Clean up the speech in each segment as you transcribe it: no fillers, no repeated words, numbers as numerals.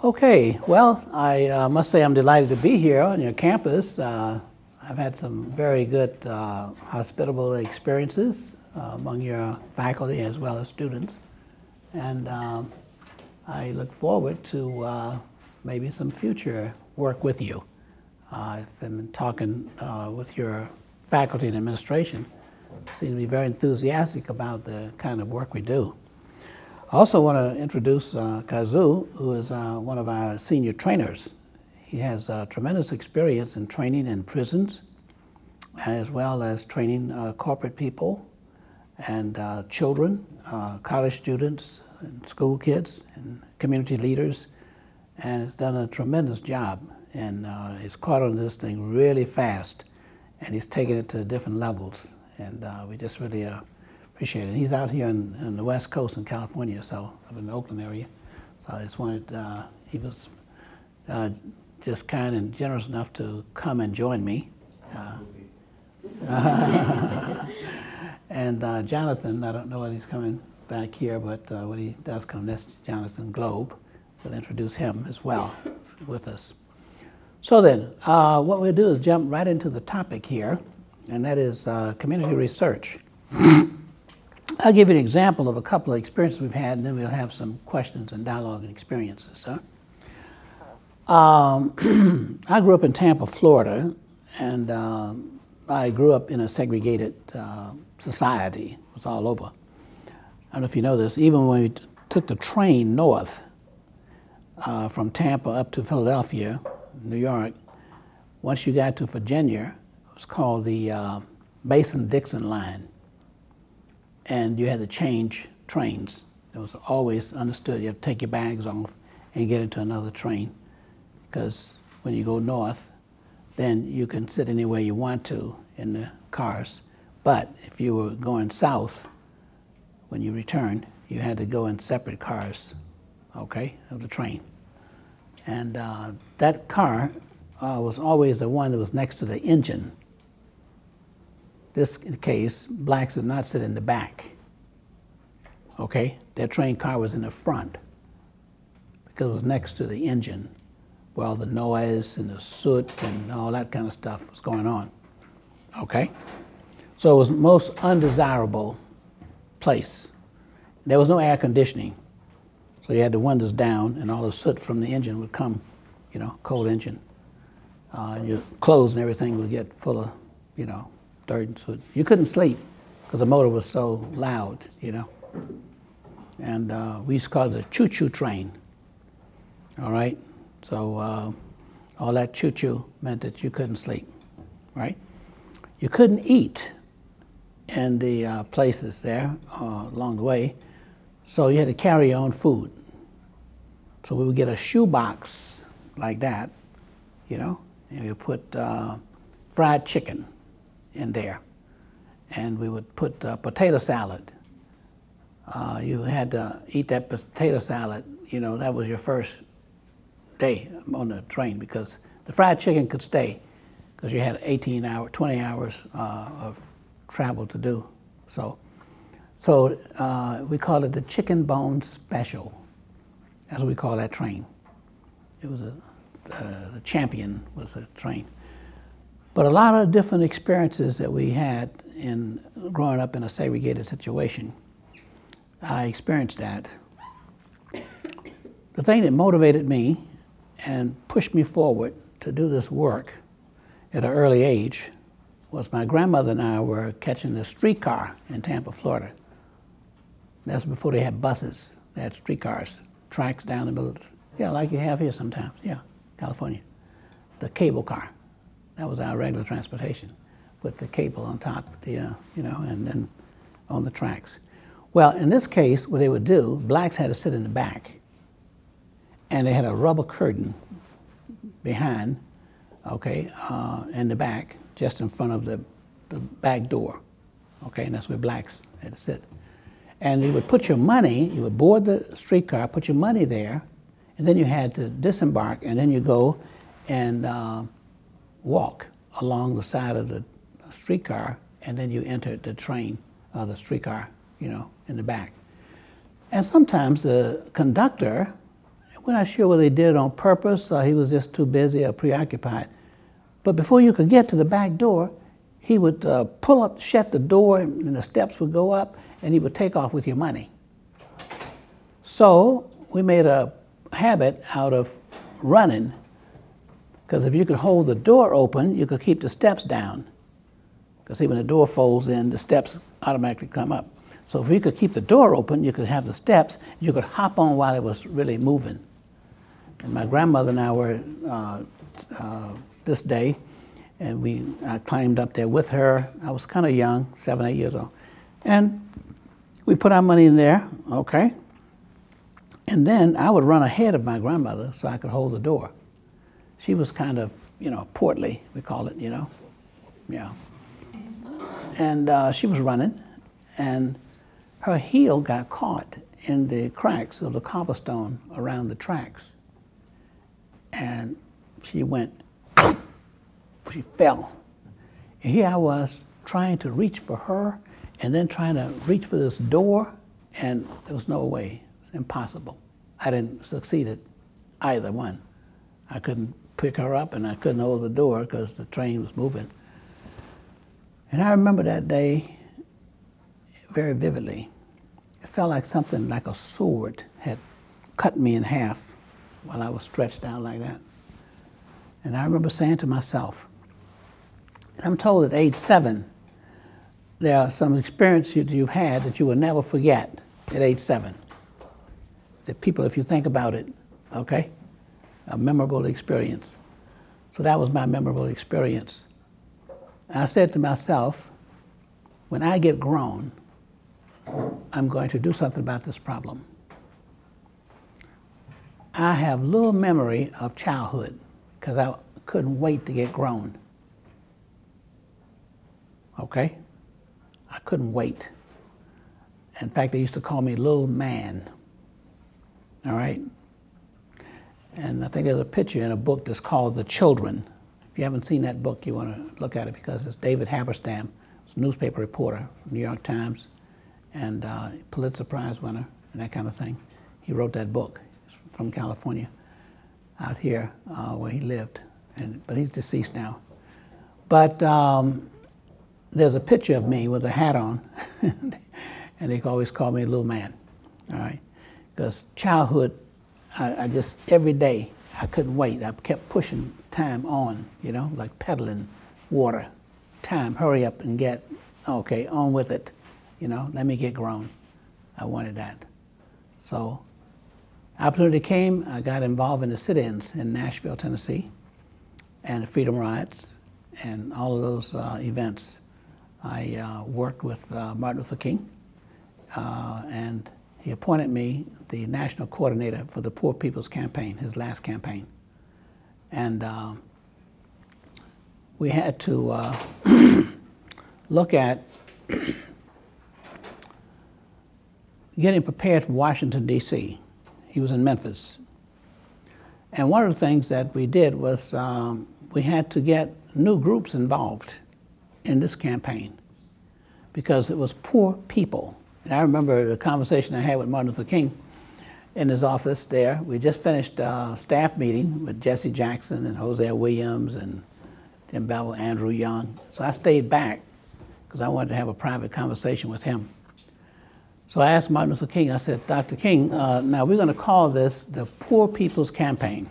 Okay, well, I must say I'm delighted to be here on your campus. I've had some very good hospitable experiences among your faculty as well as students. And I look forward to maybe some future work with you. I've been talking with your faculty and administration. Seem to be very enthusiastic about the kind of work we do. I also want to introduce Kazu, who is one of our senior trainers. He has tremendous experience in training in prisons, as well as training corporate people and children, college students, and school kids, and community leaders, and has done a tremendous job. And he's caught on this thing really fast, and he's taken it to different levels. And we just really appreciate it. He's out here in the West Coast in California, so up in the Oakland area. So I just wanted, he was just kind and generous enough to come and join me. And Jonathan, I don't know whether he's coming back here, but when he does come, that's Jonathan Globe. We'll introduce him as well with us. So then, what we'll do is jump right into the topic here, and that is community research. I'll give you an example of a couple of experiences we've had, and then we'll have some questions and dialogue and experiences. Huh? I grew up in Tampa, Florida, and I grew up in a segregated society. It was all over. I don't know if you know this, even when we took the train north from Tampa up to Philadelphia, New York, once you got to Virginia, it was called the Mason-Dixon line. And you had to change trains. It was always understood you have to take your bags off and get into another train, because when you go north, then you can sit anywhere you want to in the cars. But if you were going south, when you returned, you had to go in separate cars, okay, of the train. And that car was always the one that was next to the engine. This case, blacks did not sit in the back, okay? Their train car was in the front because it was next to the engine where all the noise and the soot and all that kind of stuff was going on, okay? So it was the most undesirable place. There was no air conditioning, so you had the windows down and all the soot from the engine would come, you know, cold engine. Your clothes and everything would get full of, you know, dirt and soot. You couldn't sleep because the motor was so loud, you know. And we used to call it a choo-choo train, all right? So all that choo-choo meant that you couldn't sleep, right? You couldn't eat in the places there along the way, so you had to carry your own food. So we would get a shoebox like that, you know, and we would put fried chicken in there, and we would put potato salad. You had to eat that potato salad, you know, that was your first day on the train, because the fried chicken could stay because you had 20 hours of travel to do. So we call it the chicken bone special. That's what we call that train. It was the champion was a train. But a lot of different experiences that we had in growing up in a segregated situation, I experienced that. The thing that motivated me and pushed me forward to do this work at an early age was my grandmother and I were catching the streetcar in Tampa, Florida. That's before they had buses. They had streetcars, tracks down the middle. Yeah, like you have here sometimes. Yeah, California. The cable car. That was our regular transportation, with the cable on top, you know, and then on the tracks. Well, in this case, what they would do, blacks had to sit in the back, and they had a rubber curtain behind, okay, in the back, just in front of the back door, okay, and that's where blacks had to sit. And you would put your money, you would board the streetcar, put your money there, and then you had to disembark, and then you go and walk along the side of the streetcar, and then you entered the train, the streetcar, you know, in the back. And sometimes the conductor we're not sure whether he did it on purpose or he was just too busy or preoccupied. But before you could get to the back door, he would pull up, shut the door, and the steps would go up, and he would take off with your money. So we made a habit out of running, because if you could hold the door open, you could keep the steps down. Because see, when the door folds in, the steps automatically come up. So if you could keep the door open, you could have the steps, you could hop on while it was really moving. And my grandmother and I were this day, and I climbed up there with her. I was kind of young, 7, 8 years old. And we put our money in there, okay? And then I would run ahead of my grandmother so I could hold the door. She was kind of, portly, we call it, yeah. And she was running, and her heel got caught in the cracks of the cobblestone around the tracks. And she went, she fell. And here I was trying to reach for her and then trying to reach for this door, and there was no way. It was impossible. I didn't succeed at either one. I couldn't pick her up and I couldn't hold the door because the train was moving. And I remember that day very vividly. It felt like something like a sword had cut me in half while I was stretched out like that. And I remember saying to myself, I'm told at age 7, there are some experiences you've had that you will never forget at age 7. That people, if you think about it, okay, a memorable experience. So that was my memorable experience. And I said to myself, when I get grown, I'm going to do something about this problem. I have little memory of childhood because I couldn't wait to get grown. Okay? I couldn't wait. In fact, they used to call me little man. All right? And I think there's a picture in a book that's called The Children. If you haven't seen that book, you want to look at it because it's David Haberstam. It's a newspaper reporter from the New York Times and Pulitzer Prize winner and that kind of thing. He wrote that book. He's from California, out here where he lived. But he's deceased now. But there's a picture of me with a hat on, and they always call me little man, all right? Because childhood, I just, every day, I couldn't wait. I kept pushing time on, like pedaling water. Time, hurry up and get, okay, on with it. Let me get grown. I wanted that. So opportunity came, I got involved in the sit-ins in Nashville, Tennessee, and the Freedom Riots, and all of those events. I worked with Martin Luther King, and he appointed me the national coordinator for the Poor People's Campaign, his last campaign. And we had to look at getting prepared for Washington, D.C. He was in Memphis. And one of the things that we did was we had to get new groups involved in this campaign because it was poor people. And I remember the conversation I had with Martin Luther King in his office there. We just finished a staff meeting with Jesse Jackson and Hosea Williams and Tim Bevel, Andrew Young. So I stayed back because I wanted to have a private conversation with him. So I asked Martin Luther King, I said, Dr. King, now we're going to call this the Poor People's Campaign.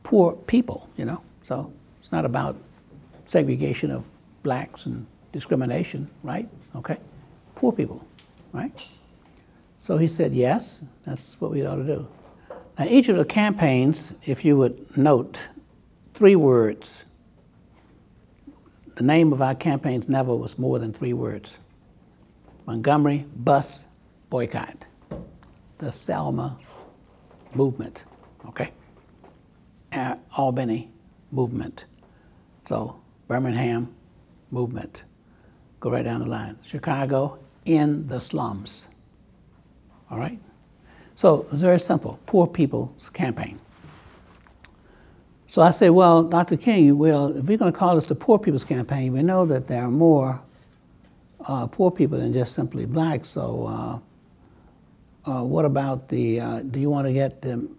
Poor people, so it's not about segregation of blacks and discrimination, right? Okay, poor people, right? So he said, yes, that's what we ought to do. Now each of the campaigns, if you would note, 3 words. The name of our campaigns never was more than 3 words. Montgomery Bus Boycott. The Selma Movement, okay? Albany Movement. So Birmingham Movement. Go right down the line. Chicago, in the slums. All right? So it's very simple. Poor People's Campaign. So I say, well, Dr. King, if we're going to call this the Poor People's Campaign, we know that there are more poor people than just simply blacks. So what about the, do you want to get them,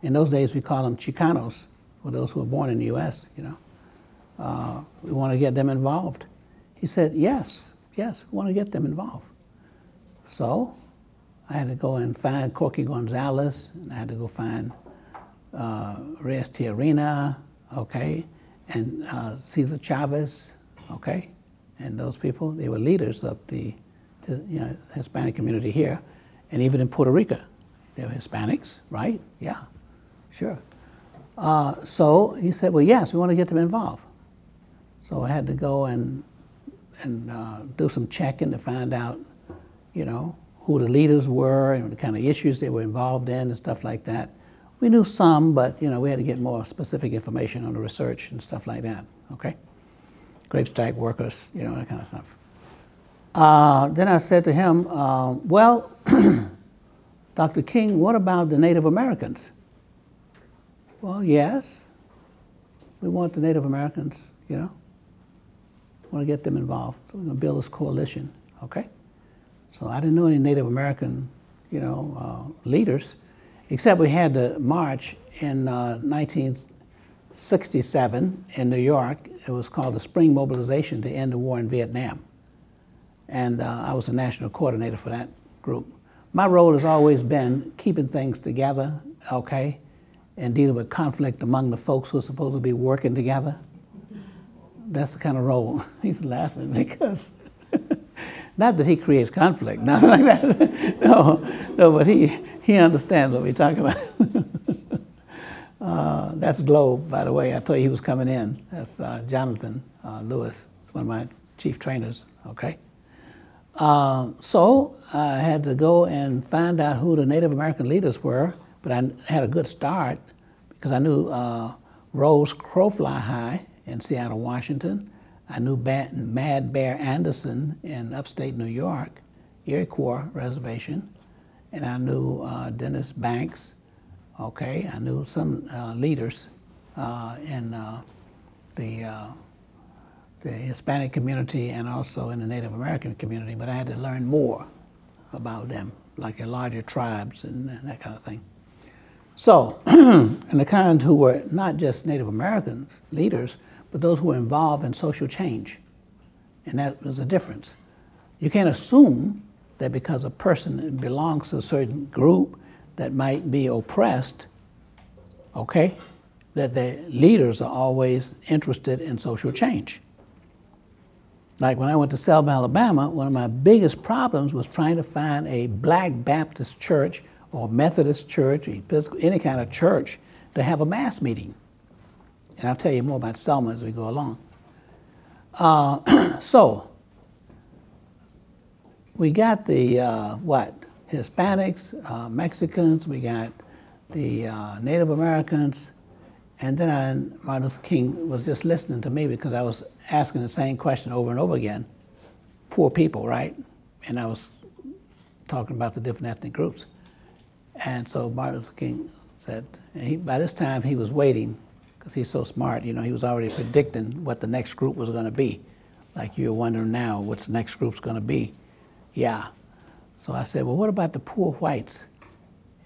in those days we call them Chicanos, for those who were born in the U.S., you know. We want to get them involved. He said, yes, yes, we want to get them involved. So I had to go and find Corky Gonzalez, and I had to go find Reyes Tiarina, okay, and Cesar Chavez, okay, and those people, they were leaders of the Hispanic community here, and even in Puerto Rico, they were Hispanics, right? Yeah, sure. So he said, well, yes, we want to get them involved. So I had to go and do some checking to find out, you know, who the leaders were and the kind of issues they were involved in and stuff like that. We knew some, but, you know, we had to get more specific information on the research and stuff like that, okay? Grape strike workers, you know, that kind of stuff. Then I said to him, well, Dr. King, what about the Native Americans? Well, yes, we want the Native Americans, you know, want to get them involved. So we're going to build this coalition, okay? So I didn't know any Native American, you know, leaders, except we had the march in 1967 in New York. It was called the Spring Mobilization to End the War in Vietnam. And I was the national coordinator for that group. My role has always been keeping things together, okay, and dealing with conflict among the folks who are supposed to be working together. That's the kind of role. He's laughing because, not that he creates conflict, nothing like that. No, but he understands what we're talking about. That's Globe, by the way. I told you he was coming in. That's Jonathan Lewis. He's one of my chief trainers, okay? So I had to go and find out who the Native American leaders were, but I had a good start because I knew Rose Crowfly High in Seattle, Washington. I knew Mad Bear Anderson in upstate New York, Iroquois Reservation, and I knew Dennis Banks, okay? I knew some leaders in the Hispanic community and also in the Native American community, but I had to learn more about them, like in larger tribes and that kind of thing. So, and the kind who were not just Native American leaders, but those who were involved in social change. And that was a difference. You can't assume that because a person belongs to a certain group that might be oppressed, okay, that the leaders are always interested in social change. Like when I went to Selma, Alabama, one of my biggest problems was trying to find a Black Baptist church or Methodist church, any kind of church, to have a mass meeting. And I'll tell you more about Selma as we go along. So we got the, Hispanics, Mexicans, we got the Native Americans, and then Martin Luther King was just listening to me because I was asking the same question over and over again. Poor people, right? And I was talking about the different ethnic groups. And so Martin Luther King said, and by this time he was waiting, because he's so smart, you know, he was already predicting what the next group was going to be. Like you're wondering now what's the next group's going to be. Yeah. So I said, well, what about the poor whites?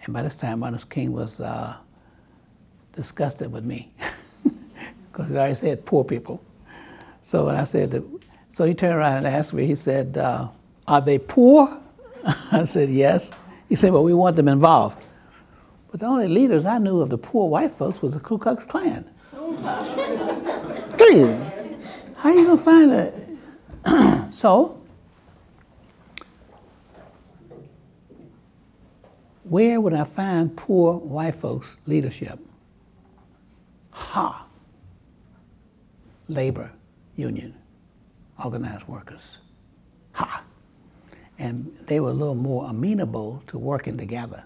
And by this time Martin Luther King was disgusted with me because he already said poor people. So when I said, so he turned around and asked me, he said, are they poor? I said, yes. He said, well, we want them involved. But the only leaders I knew of the poor white folks was the Ku Klux Klan. Please, how are you going to find that? So, where would I find poor white folks leadership? Labor union, organized workers. And they were a little more amenable to working together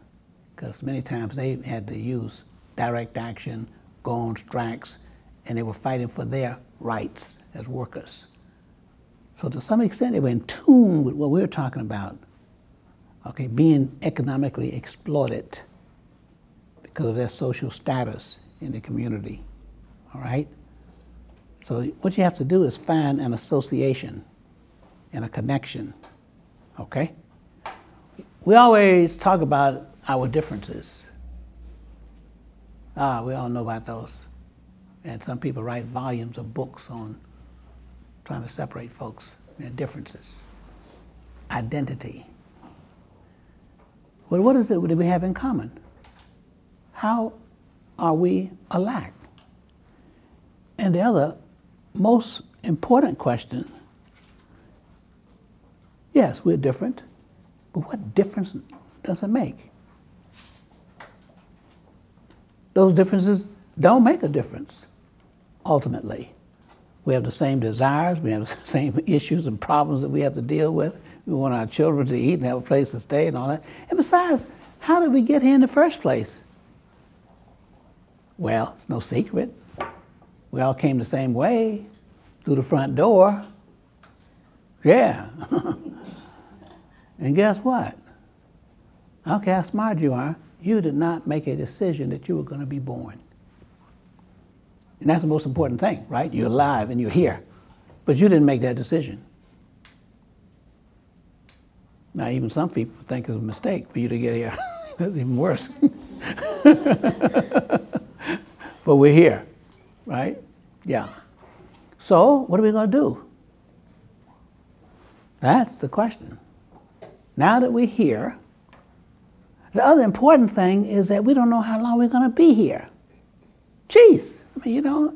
because many times they had to use direct action, go on strikes, and they were fighting for their rights as workers. So to some extent, they were in tune with what we were talking about, okay, being economically exploited because of their social status in the community, all right? So what you have to do is find an association and a connection, okay? we always talk about our differences. We all know about those. And some people write volumes of books on trying to separate folks, their differences. Identity. Well, what is it that we have in common? How are we alike? And the other most important question, yes, we're different, but what difference does it make? Those differences don't make a difference, ultimately. We have the same desires, we have the same issues and problems that we have to deal with. We want our children to eat and have a place to stay and all that. And besides, how did we get here in the first place? Well, it's no secret. We all came the same way, through the front door. Yeah. And guess what? I don't care how smart you are, you did not make a decision that you were going to be born. And that's the most important thing, right? You're alive and you're here. But you didn't make that decision. Now, even some people think it's a mistake for you to get here. That's even worse. But we're here, right? Yeah. So, what are we going to do? That's the question. Now that we're here, the other important thing is that we don't know how long we're going to be here. Jeez, I mean, you know,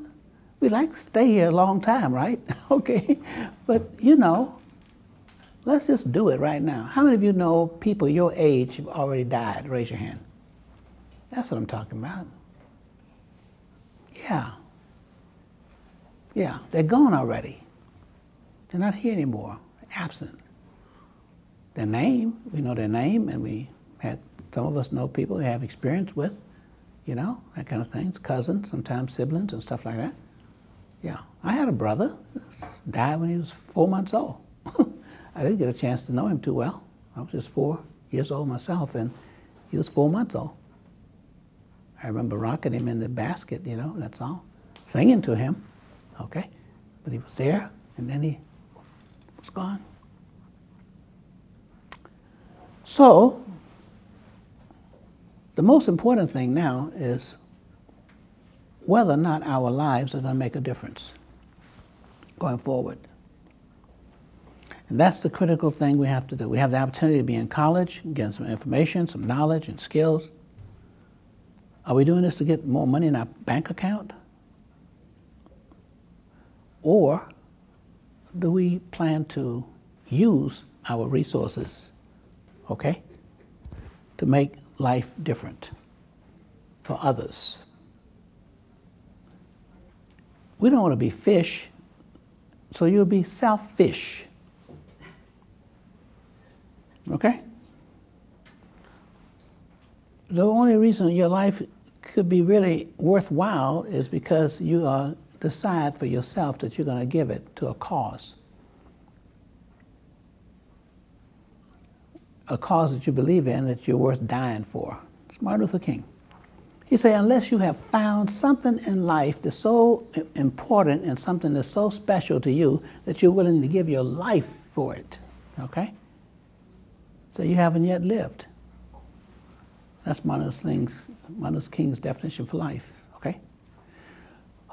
we like to stay here a long time, right? Okay, but you know, let's just do it right now. How many of you know people your age who've already died? Raise your hand. That's what I'm talking about. Yeah. Yeah, they're gone already. They're not here anymore, absent. Their name, we know their name, and we had, some of us know people we have experience with, you know, that kind of things, cousins, sometimes siblings and stuff like that. Yeah, I had a brother, died when he was 4 months old. I didn't get a chance to know him too well. I was just 4 years old myself, and he was 4 months old. I remember rocking him in the basket, you know, that's all. Singing to him, okay? But he was there, and then he was gone. So, the most important thing now is whether or not our lives are going to make a difference going forward. And that's the critical thing we have to do. We have the opportunity to be in college, get some information, some knowledge and skills. Are we doing this to get more money in our bank account? Or do we plan to use our resources, okay, to make life different for others? We don't want to be fish, so you'll be selfish. Okay? The only reason your life could be really worthwhile is because you decide for yourself that you're going to give it to a cause. A cause that you believe in, that you're worth dying for. It's Martin Luther King. He said, unless you have found something in life that's so important and something that's so special to you that you're willing to give your life for it, okay? So you haven't yet lived. That's Martin Luther King's definition for life, okay?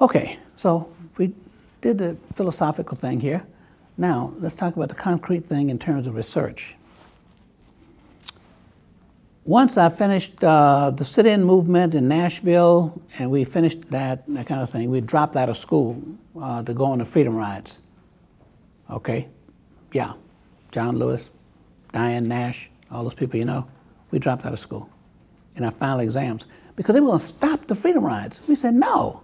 Okay, so we did the philosophical thing here. Now, let's talk about the concrete thing in terms of research. Once I finished the sit-in movement in Nashville, and we finished that kind of thing, we dropped out of school to go on the freedom rides. Okay? Yeah. John Lewis, Diane Nash, all those people you know, we dropped out of school in our final exams because they were going to stop the freedom rides. We said, no.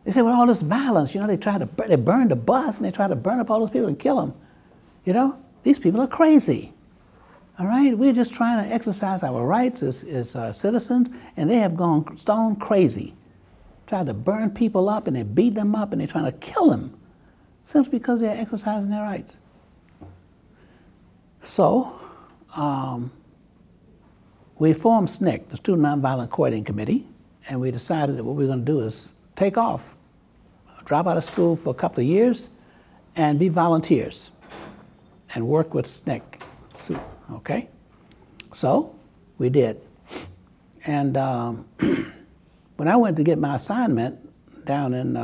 They said, with all this violence, you know, they burned the bus and they tried to burn up all those people and kill them. You know, these people are crazy. All right, we're just trying to exercise our rights as citizens, and they have gone stone crazy. Tried to burn people up, and they beat them up, and they're trying to kill them, simply because they're exercising their rights. So, we formed SNCC, the Student Nonviolent Coordinating Committee, and we decided that what we're going to do is take off, drop out of school for a couple of years, and be volunteers, and work with SNCC. Okay? So we did. And when I went to get my assignment down in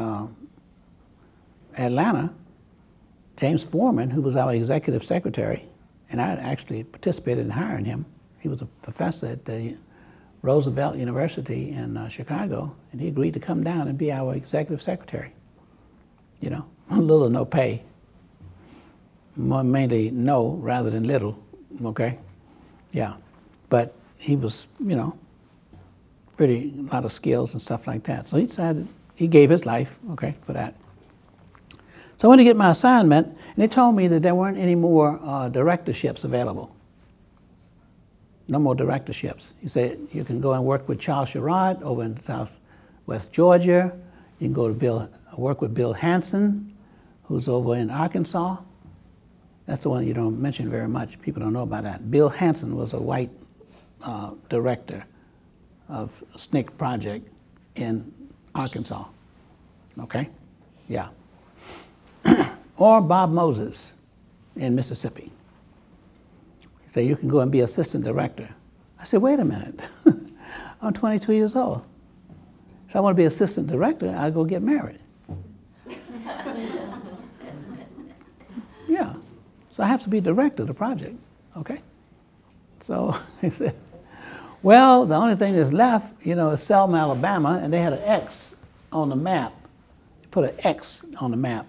Atlanta, James Foreman, who was our executive secretary, and I actually participated in hiring him. He was a professor at the Roosevelt University in Chicago, and he agreed to come down and be our executive secretary. You know, little or no pay. Mainly no rather than little, okay? Yeah, but he was, you know, pretty, a lot of skills and stuff like that. So he decided, he gave his life, okay, for that. So I went to get my assignment, and they told me that there weren't any more directorships available. No more directorships. He said, you can go and work with Charles Sherrod over in Southwest Georgia. You can go to work with Bill Hansen, who's over in Arkansas. That's the one you don't mention very much. People don't know about that. Bill Hansen was a white director of SNCC project in Arkansas. Okay? Yeah. Or Bob Moses in Mississippi. He said, you can go and be assistant director. I said, wait a minute. I'm 22 years old. If I want to be assistant director, I'll go get married. Yeah. So I have to be director of the project, okay? So he said, well, the only thing that's left, you know, is Selma, Alabama, and they had an X on the map. They put an X on the map.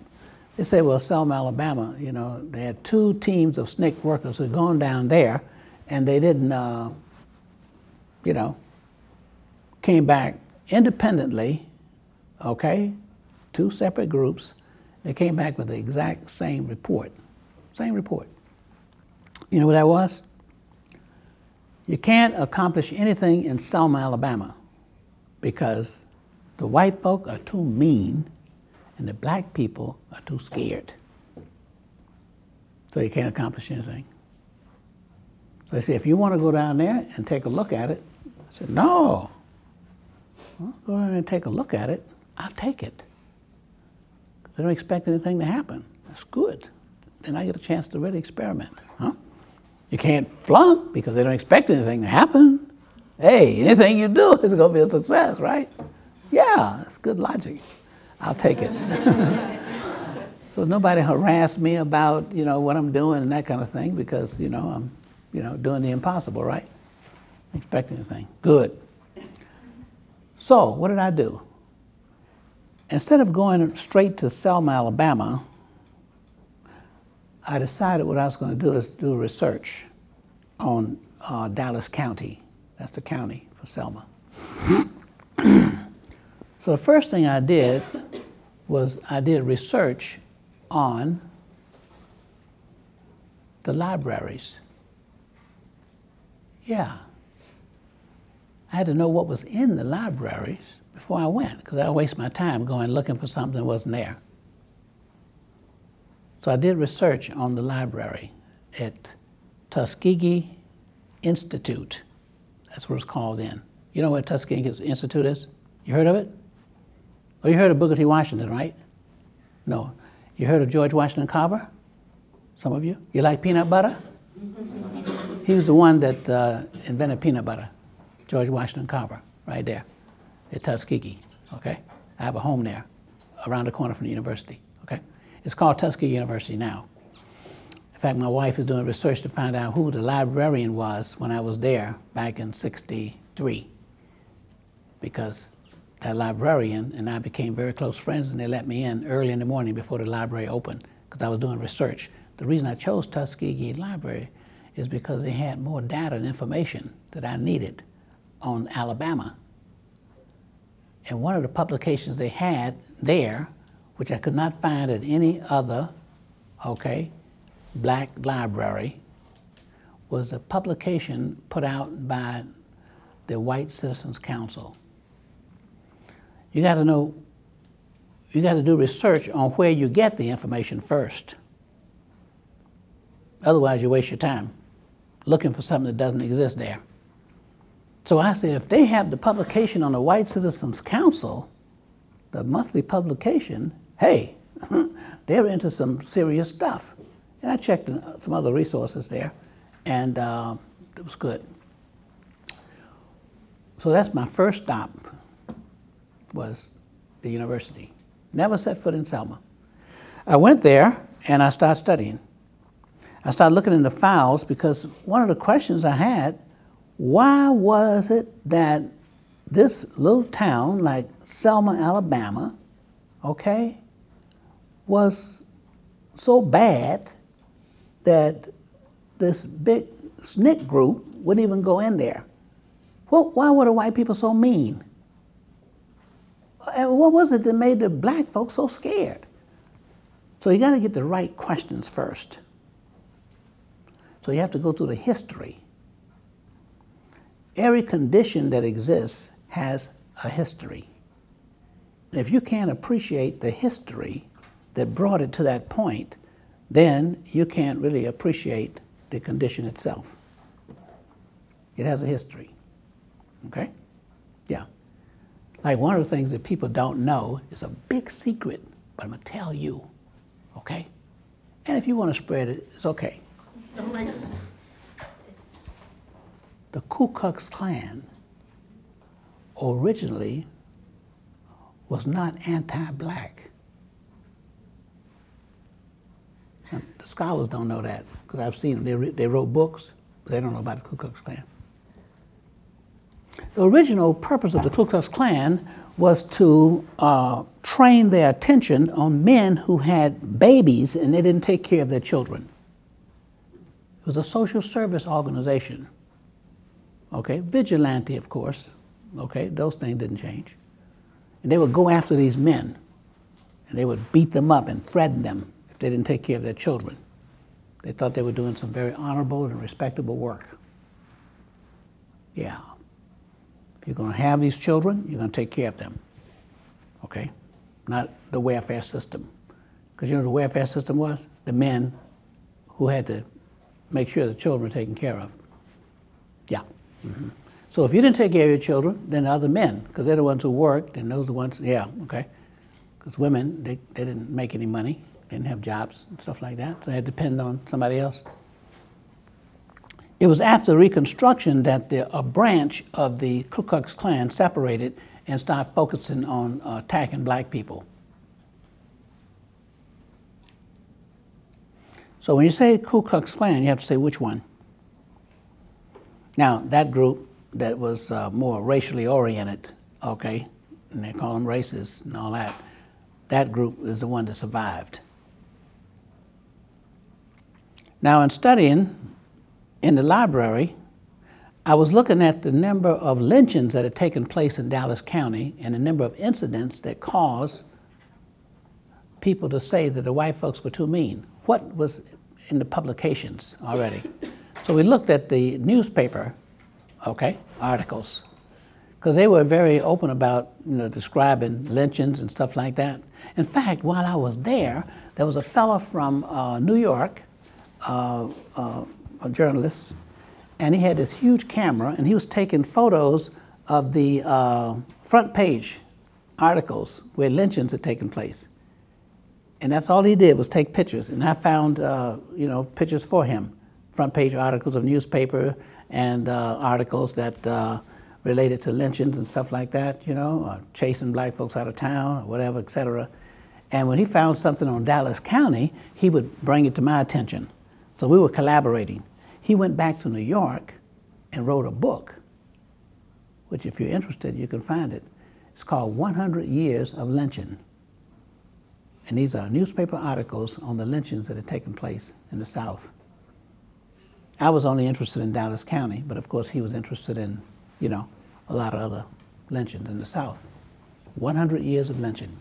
They said, well, Selma, Alabama, you know, they had 2 teams of SNCC workers who had gone down there, and they didn't, you know, came back independently, okay, 2 separate groups. They came back with the exact same report. Same report. You know what that was? You can't accomplish anything in Selma, Alabama, because the white folk are too mean and the black people are too scared. So you can't accomplish anything. So they say, if you want to go down there and take a look at it, I said, no. Well, go down there and take a look at it. I'll take it. They don't expect anything to happen. That's good. Then I get a chance to really experiment. Huh? You can't flunk because they don't expect anything to happen. Hey, anything you do is going to be a success, right? Yeah, that's good logic. I'll take it. So nobody harass me about, you know, what I'm doing and that kind of thing because, you know, I'm, you know, doing the impossible, right? Expect anything. Good. So what did I do? Instead of going straight to Selma, Alabama, I decided what I was going to do is do research on Dallas County. That's the county for Selma. So the first thing I did was I did research on the libraries. Yeah. I had to know what was in the libraries before I went, because I waste my time going looking for something that wasn't there. So I did research on the library at Tuskegee Institute. That's what it's called in. You know what Tuskegee Institute is? You heard of it? Oh, you heard of Booker T. Washington, right? No. You heard of George Washington Carver? Some of you? You like peanut butter? He was the one that invented peanut butter. George Washington Carver, right there at Tuskegee, okay? I have a home there, around the corner from the university, okay? It's called Tuskegee University now. In fact, my wife is doing research to find out who the librarian was when I was there back in '63, because that librarian and I became very close friends, and they let me in early in the morning before the library opened because I was doing research. The reason I chose Tuskegee Library is because they had more data and information that I needed on Alabama. And one of the publications they had there, which I could not find at any other, okay, black library, was a publication put out by the White Citizens Council. You got to know, you got to do research on where you get the information first. Otherwise, you waste your time looking for something that doesn't exist there. So I said, if they have the publication on the White Citizens Council, the monthly publication, hey, they're into some serious stuff. And I checked some other resources there, and it was good. So that's my first stop, was the university. Never set foot in Selma. I went there and I started studying. I started looking into files because one of the questions I had, why was it that this little town like Selma, Alabama, okay, was so bad that this big SNCC group wouldn't even go in there? Well, why were the white people so mean? And what was it that made the black folks so scared? So you got to get the right questions first. So you have to go through the history. Every condition that exists has a history. And if you can't appreciate the history that brought it to that point, then you can't really appreciate the condition itself. It has a history, okay? Yeah. Like one of the things that people don't know is a big secret, but I'm gonna tell you, okay? And if you want to spread it, it's okay. The Ku Klux Klan originally was not anti-black. The scholars don't know that, because I've seen them. They wrote books, but they don't know about the Ku Klux Klan. The original purpose of the Ku Klux Klan was to train their attention on men who had babies and they didn't take care of their children. It was a social service organization. Okay, vigilante, of course. Okay, those things didn't change. And they would go after these men, and they would beat them up and threaten them if they didn't take care of their children. They thought they were doing some very honorable and respectable work. Yeah. If you're going to have these children, you're going to take care of them. Okay? Not the welfare system. Because you know what the welfare system was? The men who had to make sure the children were taken care of. Yeah. Mm-hmm. So if you didn't take care of your children, then the other men, because they're the ones who worked, and those are the ones, yeah, okay. Because women, they didn't make any money, they didn't have jobs and stuff like that, so they had to depend on somebody else. It was after Reconstruction that a branch of the Ku Klux Klan separated and started focusing on attacking black people. So when you say Ku Klux Klan, you have to say which one. Now, that group that was more racially oriented, okay, and they call them racists and all that, that group is the one that survived. Now, in studying in the library, I was looking at the number of lynchings that had taken place in Dallas County and the number of incidents that caused people to say that the white folks were too mean. What was in the publications already? So we looked at the newspaper, okay, articles, because they were very open about, describing lynchings and stuff like that. In fact, while I was there was a fellow from New York, a journalist, and he had this huge camera, and he was taking photos of the front page articles where lynchings had taken place. And that's all he did was take pictures. And I found, pictures for him, front page articles of newspaper and articles that related to lynchings and stuff like that, chasing black folks out of town or whatever, et cetera. And when he found something on Dallas County, he would bring it to my attention. So we were collaborating. He went back to New York and wrote a book, which if you're interested, you can find it. It's called 100 Years of Lynching. And these are newspaper articles on the lynchings that had taken place in the South. I was only interested in Dallas County, but of course he was interested in, a lot of other lynchings in the South. 100 years of lynching.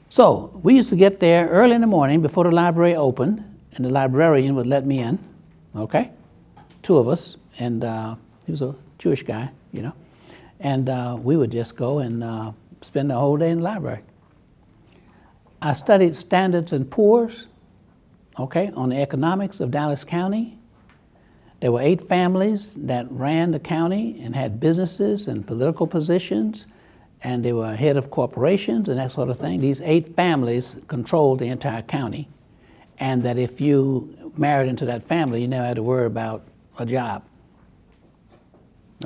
So we used to get there early in the morning before the library opened, and the librarian would let me in, okay? Two of us, and he was a Jewish guy, and we would just go and spend the whole day in the library. I studied standards and poors, okay, on the economics of Dallas County. There were 8 families that ran the county and had businesses and political positions, and they were head of corporations and that sort of thing. These 8 families controlled the entire county, and that if you married into that family, you never had to worry about a job,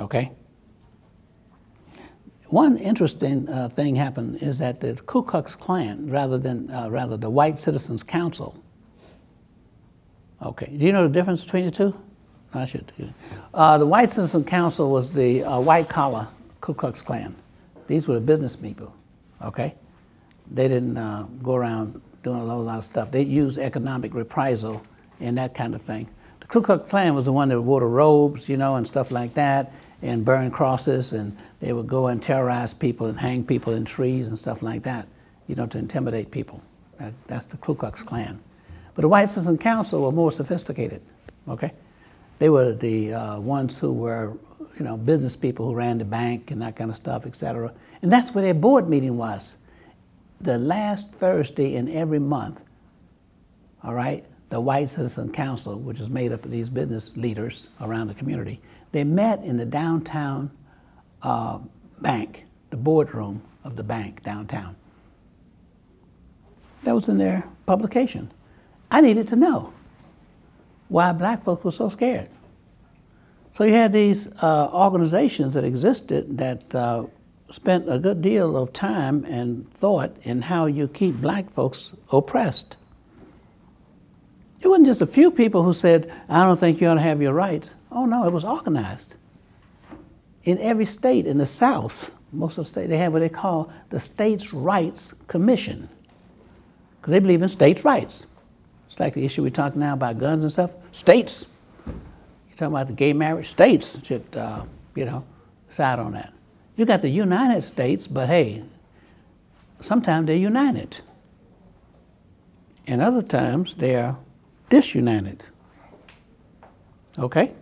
okay? one interesting thing happened is that the Ku Klux Klan, rather the White Citizens Council. Okay, do you know the difference between the two? I should. The White Citizens Council was the white collar Ku Klux Klan. These were the business people. Okay, they didn't go around doing a lot of stuff. They used economic reprisal and that kind of thing. The Ku Klux Klan was the one that wore the robes, you know, and stuff like that, and burn crosses, and they would go and terrorize people and hang people in trees and stuff like that, you know, to intimidate people. That's the Ku Klux Klan. But the White Citizen Council were more sophisticated, okay? They were the ones who were, you know, business people who ran the bank and that kind of stuff, etc. And that's where their board meeting was. The last Thursday in every month, all right, the White Citizen Council, which is made up of these business leaders around the community, they met in the downtown bank, the boardroom of the bank downtown. That was in their publication. I needed to know why black folks were so scared. So you had these organizations that existed that spent a good deal of time and thought in how you keep black folks oppressed. It wasn't just a few people who said, I don't think you ought to have your rights. Oh no, it was organized. In every state in the South, most of the states, they have what they call the States' Rights Commission. Because they believe in states' rights. It's like the issue we're talking now about guns and stuff. States. You're talking about the gay marriage. States should, you know, decide on that. You got the United States, but hey, sometimes they're united. And other times they're disunited. Okay?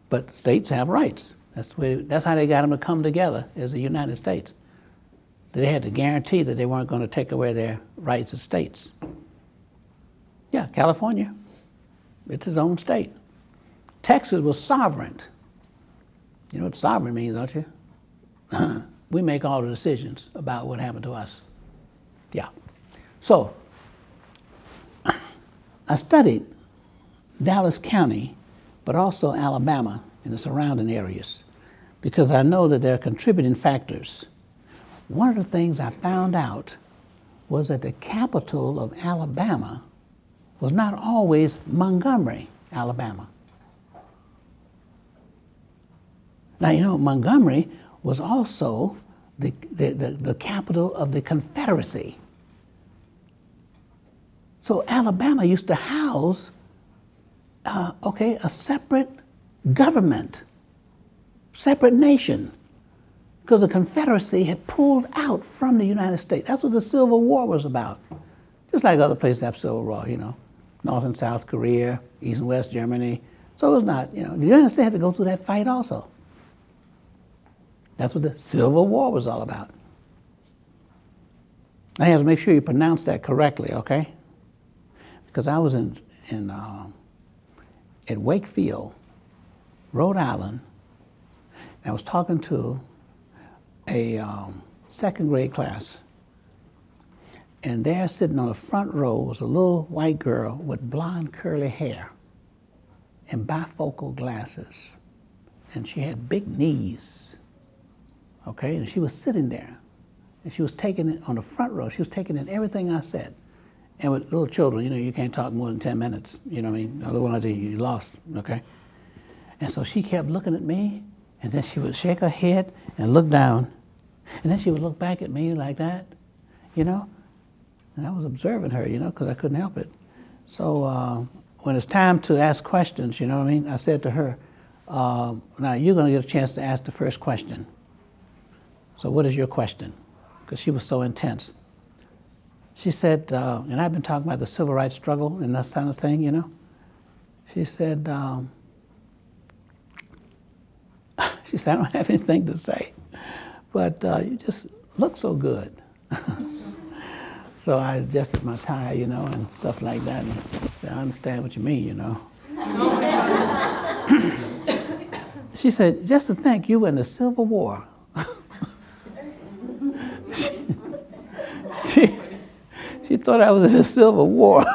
But states have rights. That's how they got them to come together as the United States. They had to guarantee that they weren't going to take away their rights as states. Yeah, California, it's its own state. Texas was sovereign. You know what sovereign means, don't you? We make all the decisions about what happened to us. Yeah. So, I studied Dallas County, but also Alabama and the surrounding areas, because I know that there are contributing factors. One of the things I found out was that the capital of Alabama was not always Montgomery, Alabama. Now, you know, Montgomery was also the capital of the Confederacy. So Alabama used to house, a separate government, separate nation, because the Confederacy had pulled out from the United States. That's what the Civil War was about. Just like other places have Civil War, you know, North and South Korea, East and West Germany. So it was not, you know, the United States had to go through that fight also. That's what the Civil War was all about. I have to make sure you pronounce that correctly, okay? Because I was at Wakefield, Rhode Island, and I was talking to a second grade class. And there sitting on the front row was a little white girl with blonde curly hair and bifocal glasses. And she had big knees, okay? And she was sitting there. And she was taking it on the front row. She was taking in everything I said. And with little children, you know, you can't talk more than 10 minutes, you know what I mean? Otherwise, you're lost, okay? And so she kept looking at me, and then she would shake her head and look down. And then she would look back at me like that, you know? And I was observing her, you know, because I couldn't help it. So when it's time to ask questions, you know what I mean? I said to her, now you're going to get a chance to ask the first question. So what is your question? Because she was so intense. She said, and I've been talking about the civil rights struggle and that kind of thing, you know? She said, I don't have anything to say, but you just look so good. So I adjusted my tie, you know, and stuff like that. And said, I understand what you mean, you know. She said, just to think you were in the Civil War. She thought I was in the Civil War.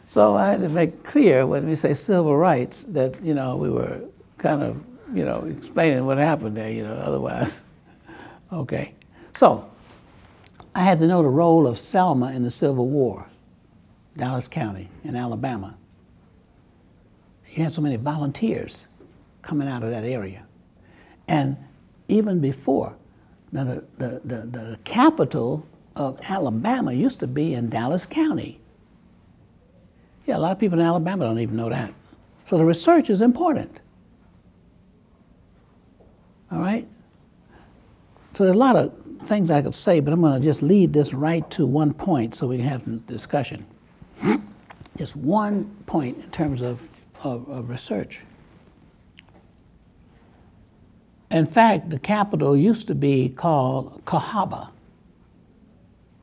So I had to make clear when we say civil rights that, you know, we were kind of, you know, explaining what happened there, you know, otherwise Okay, so I had to know the role of Selma in the Civil War, Dallas County in Alabama. You had so many volunteers coming out of that area. And even before, now the capital of Alabama used to be in Dallas County. Yeah, a lot of people in Alabama don't even know that. So the research is important. All right? So there's a lot of things I could say, but I'm going to just lead this right to one point so we can have a discussion. Just one point in terms of research. In fact, the capital used to be called Cahaba.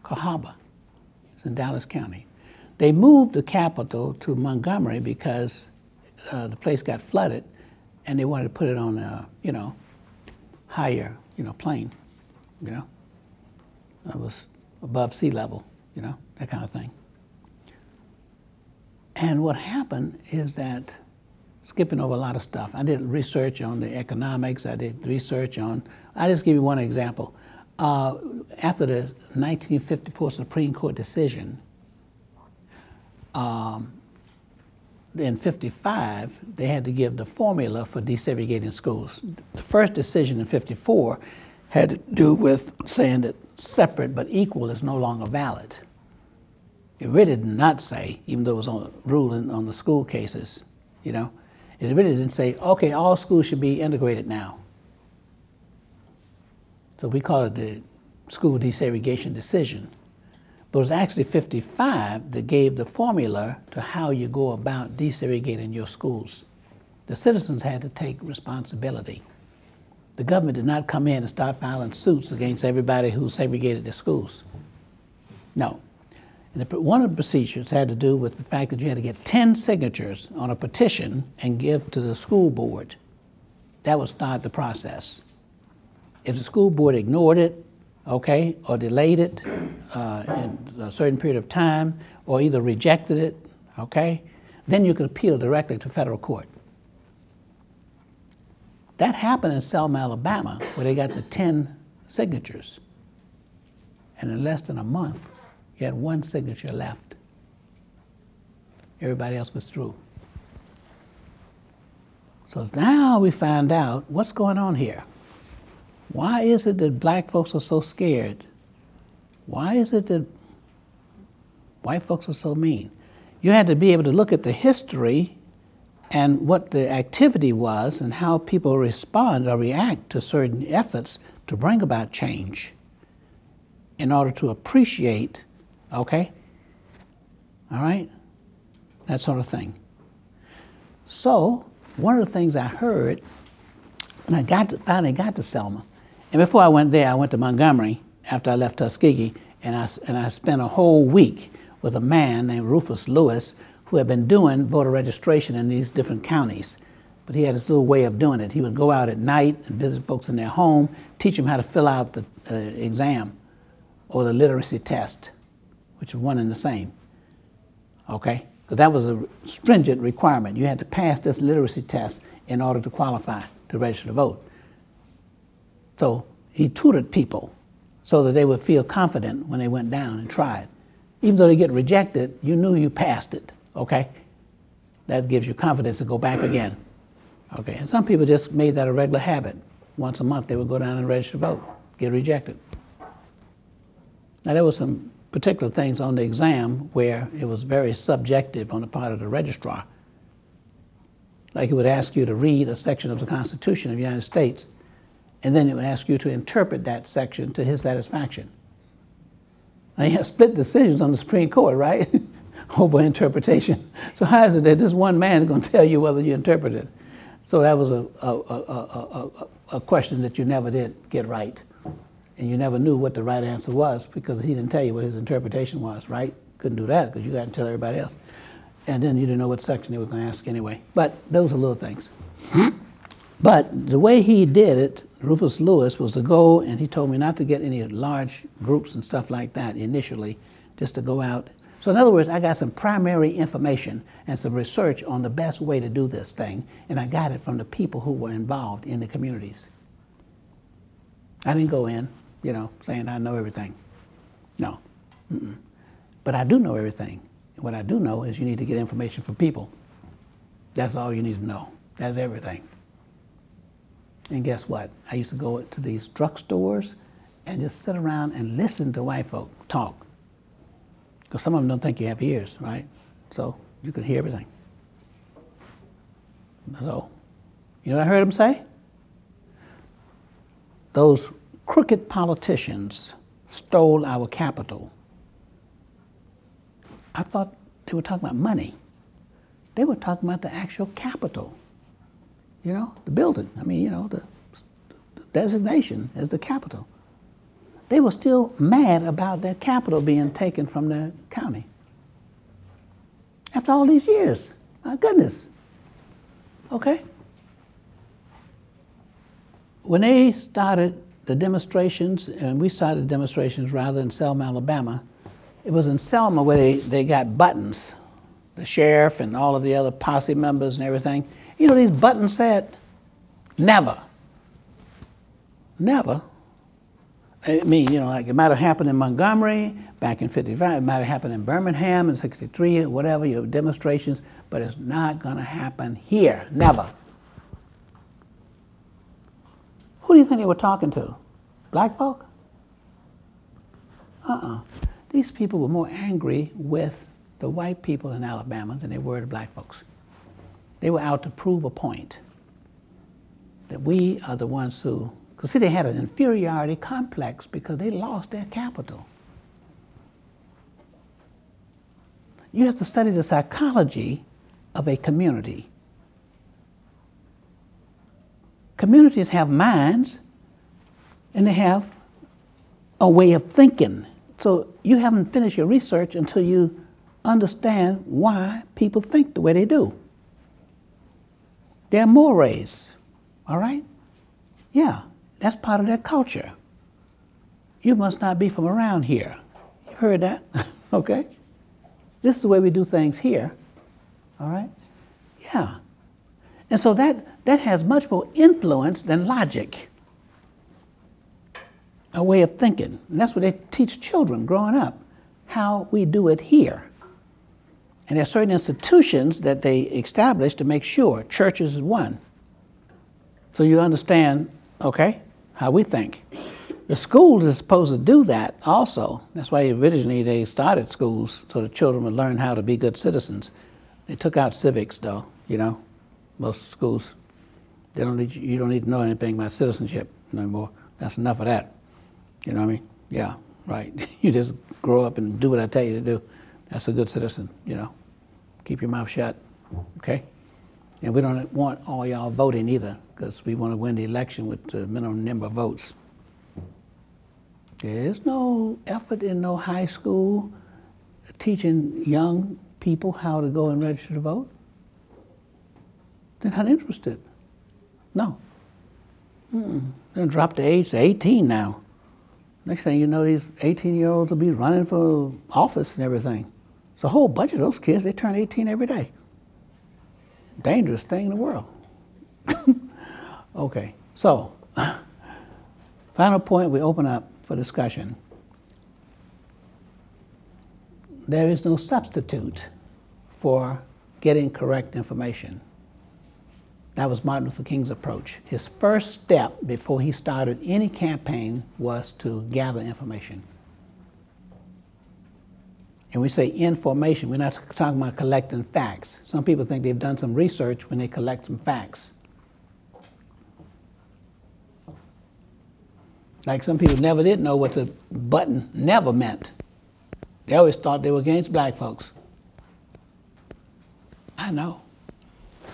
Cahaba. It's in Dallas County. They moved the capital to Montgomery because the place got flooded, and they wanted to put it on a, higher, plane, It was above sea level, that kind of thing. And what happened is that, skipping over a lot of stuff, I did research on the economics, I did research on, I'll just give you one example. After the 1954 Supreme Court decision, in 55, they had to give the formula for desegregating schools. The first decision in 54 had to do with saying that separate but equal is no longer valid. It really did not say, even though it was on a ruling on the school cases, it really didn't say, okay, all schools should be integrated now. So we call it the school desegregation decision. But it was actually 55 that gave the formula to how you go about desegregating your schools. The citizens had to take responsibility. The government did not come in and start filing suits against everybody who segregated their schools. No. And one of the procedures had to do with the fact that you had to get 10 signatures on a petition and give to the school board. That would start the process. If the school board ignored it, okay, or delayed it in a certain period of time, or either rejected it, okay, then you could appeal directly to federal court. That happened in Selma, Alabama, where they got the 10 signatures. And in less than a month, you had one signature left. Everybody else was through. So now we find out what's going on here. Why is it that black folks are so scared? Why is it that white folks are so mean? You had to be able to look at the history and what the activity was and how people respond or react to certain efforts to bring about change in order to appreciate, okay? All right? That sort of thing. So one of the things I heard, and I finally got to Selma, and before I went there, I went to Montgomery after I left Tuskegee, and I spent a whole week with a man named Rufus Lewis, who had been doing voter registration in these different counties. But he had his little way of doing it. He would go out at night and visit folks in their home, teach them how to fill out the exam or the literacy test, which is one and the same, okay? Because that was a stringent requirement. You had to pass this literacy test in order to qualify to register to vote. So he tutored people so that they would feel confident when they went down and tried. Even though they get rejected, you knew you passed it, okay? That gives you confidence to go back again, okay? And some people just made that a regular habit. Once a month they would go down and register to vote, get rejected. Now there were some particular things on the exam where it was very subjective on the part of the registrar. Like he would ask you to read a section of the Constitution of the United States, and then it would ask you to interpret that section to his satisfaction. Now you have split decisions on the Supreme Court, right? Over interpretation. So how is it that this one man is going to tell you whether you interpret it? So that was a question that you never did get right. And you never knew what the right answer was because he didn't tell you what his interpretation was, right? Couldn't do that because you got to tell everybody else. And then you didn't know what section they were going to ask anyway. But those are little things. But the way he did it, Rufus Lewis, was to go, and he told me not to get any large groups and stuff like that initially, just to go out. So in other words, I got some primary information and some research on the best way to do this thing, and I got it from the people who were involved in the communities. I didn't go in. you know, saying I know everything. No. Mm-mm. But I do know everything. And what I do know is you need to get information from people. That's all you need to know. That's everything. And guess what? I used to go to these drugstores and just sit around and listen to white folk talk. Because some of them don't think you have ears, right? So you can hear everything. So, you know what I heard them say? Those crooked politicians stole our capital. I thought they were talking about money. They were talking about the actual capital. You know, the building. I mean, you know, the designation as the capital. They were still mad about their capital being taken from their county. After all these years. My goodness. Okay? When they started the demonstrations, and we started demonstrations rather in Selma, Alabama, it was in Selma where they got buttons. The sheriff and all of the other posse members and everything. You know, these buttons said, never. Never. I mean, you know, like it might have happened in Montgomery back in 55, it might have happened in Birmingham in 63, or whatever, you have demonstrations, but it's not going to happen here. Never. Who do you think they were talking to? Black folk? These people were more angry with the white people in Alabama than they were the black folks. They were out to prove a point that we are the ones who, because see, they had an inferiority complex because they lost their capital. You have to study the psychology of a community. Communities have minds and they have a way of thinking. So you haven't finished your research until you understand why people think the way they do. Their mores, all right? Yeah, that's part of their culture. You must not be from around here. You've heard that, okay? This is the way we do things here, all right? Yeah. And so that has much more influence than logic, a way of thinking. And that's what they teach children growing up, how we do it here. And there are certain institutions that they establish to make sure. Churches is one. So you understand, okay, how we think. The schools is supposed to do that also. That's why originally they started schools so the children would learn how to be good citizens. They took out civics though, you know. Most schools, you don't need to know anything about citizenship no more. That's enough of that. You know what I mean? Yeah, right. You just grow up and do what I tell you to do. That's a good citizen, you know. Keep your mouth shut, okay? And we don't want all y'all voting either, because we want to win the election with the minimum number of votes. There's no effort in no high school teaching young people how to go and register to vote. They're not interested. No. They'll drop the age to 18 now. Next thing you know, these 18-year-olds will be running for office and everything. So a whole bunch of those kids, they turn 18 every day. Dangerous thing in the world. Okay, so final point we open up for discussion. There is no substitute for getting correct information. That was Martin Luther King's approach. His first step before he started any campaign was to gather information. And we say information, we're not talking about collecting facts. Some people think they've done some research when they collect some facts. Like some people never did know what the button never meant. They always thought they were against black folks. I know,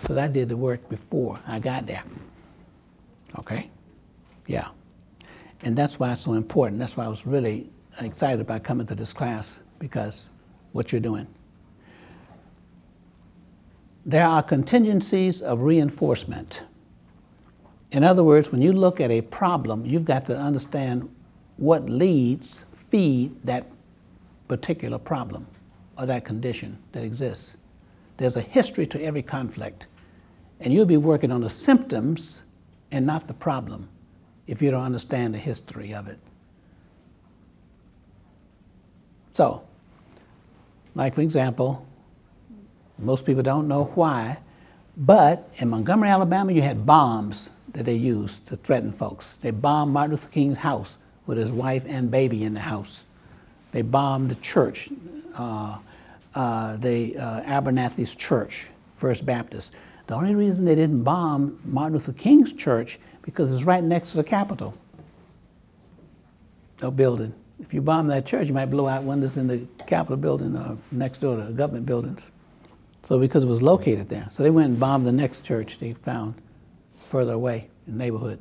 because I did the work before I got there. Okay? Yeah. And that's why it's so important. That's why I was really excited about coming to this class, because what you're doing. There are contingencies of reinforcement. In other words, when you look at a problem, you've got to understand what leads, feed that particular problem or that condition that exists. There's a history to every conflict, and you'll be working on the symptoms and not the problem if you don't understand the history of it. So, like for example, most people don't know why, but in Montgomery, Alabama, you had bombs that they used to threaten folks. They bombed Martin Luther King's house with his wife and baby in the house. They bombed the church, Abernathy's church, First Baptist. The only reason they didn't bomb Martin Luther King's church because it's right next to the Capitol, a building. If you bomb that church, you might blow out windows in the Capitol building or next door to the government buildings. So because it was located there. So they went and bombed the next church they found further away in the neighborhood.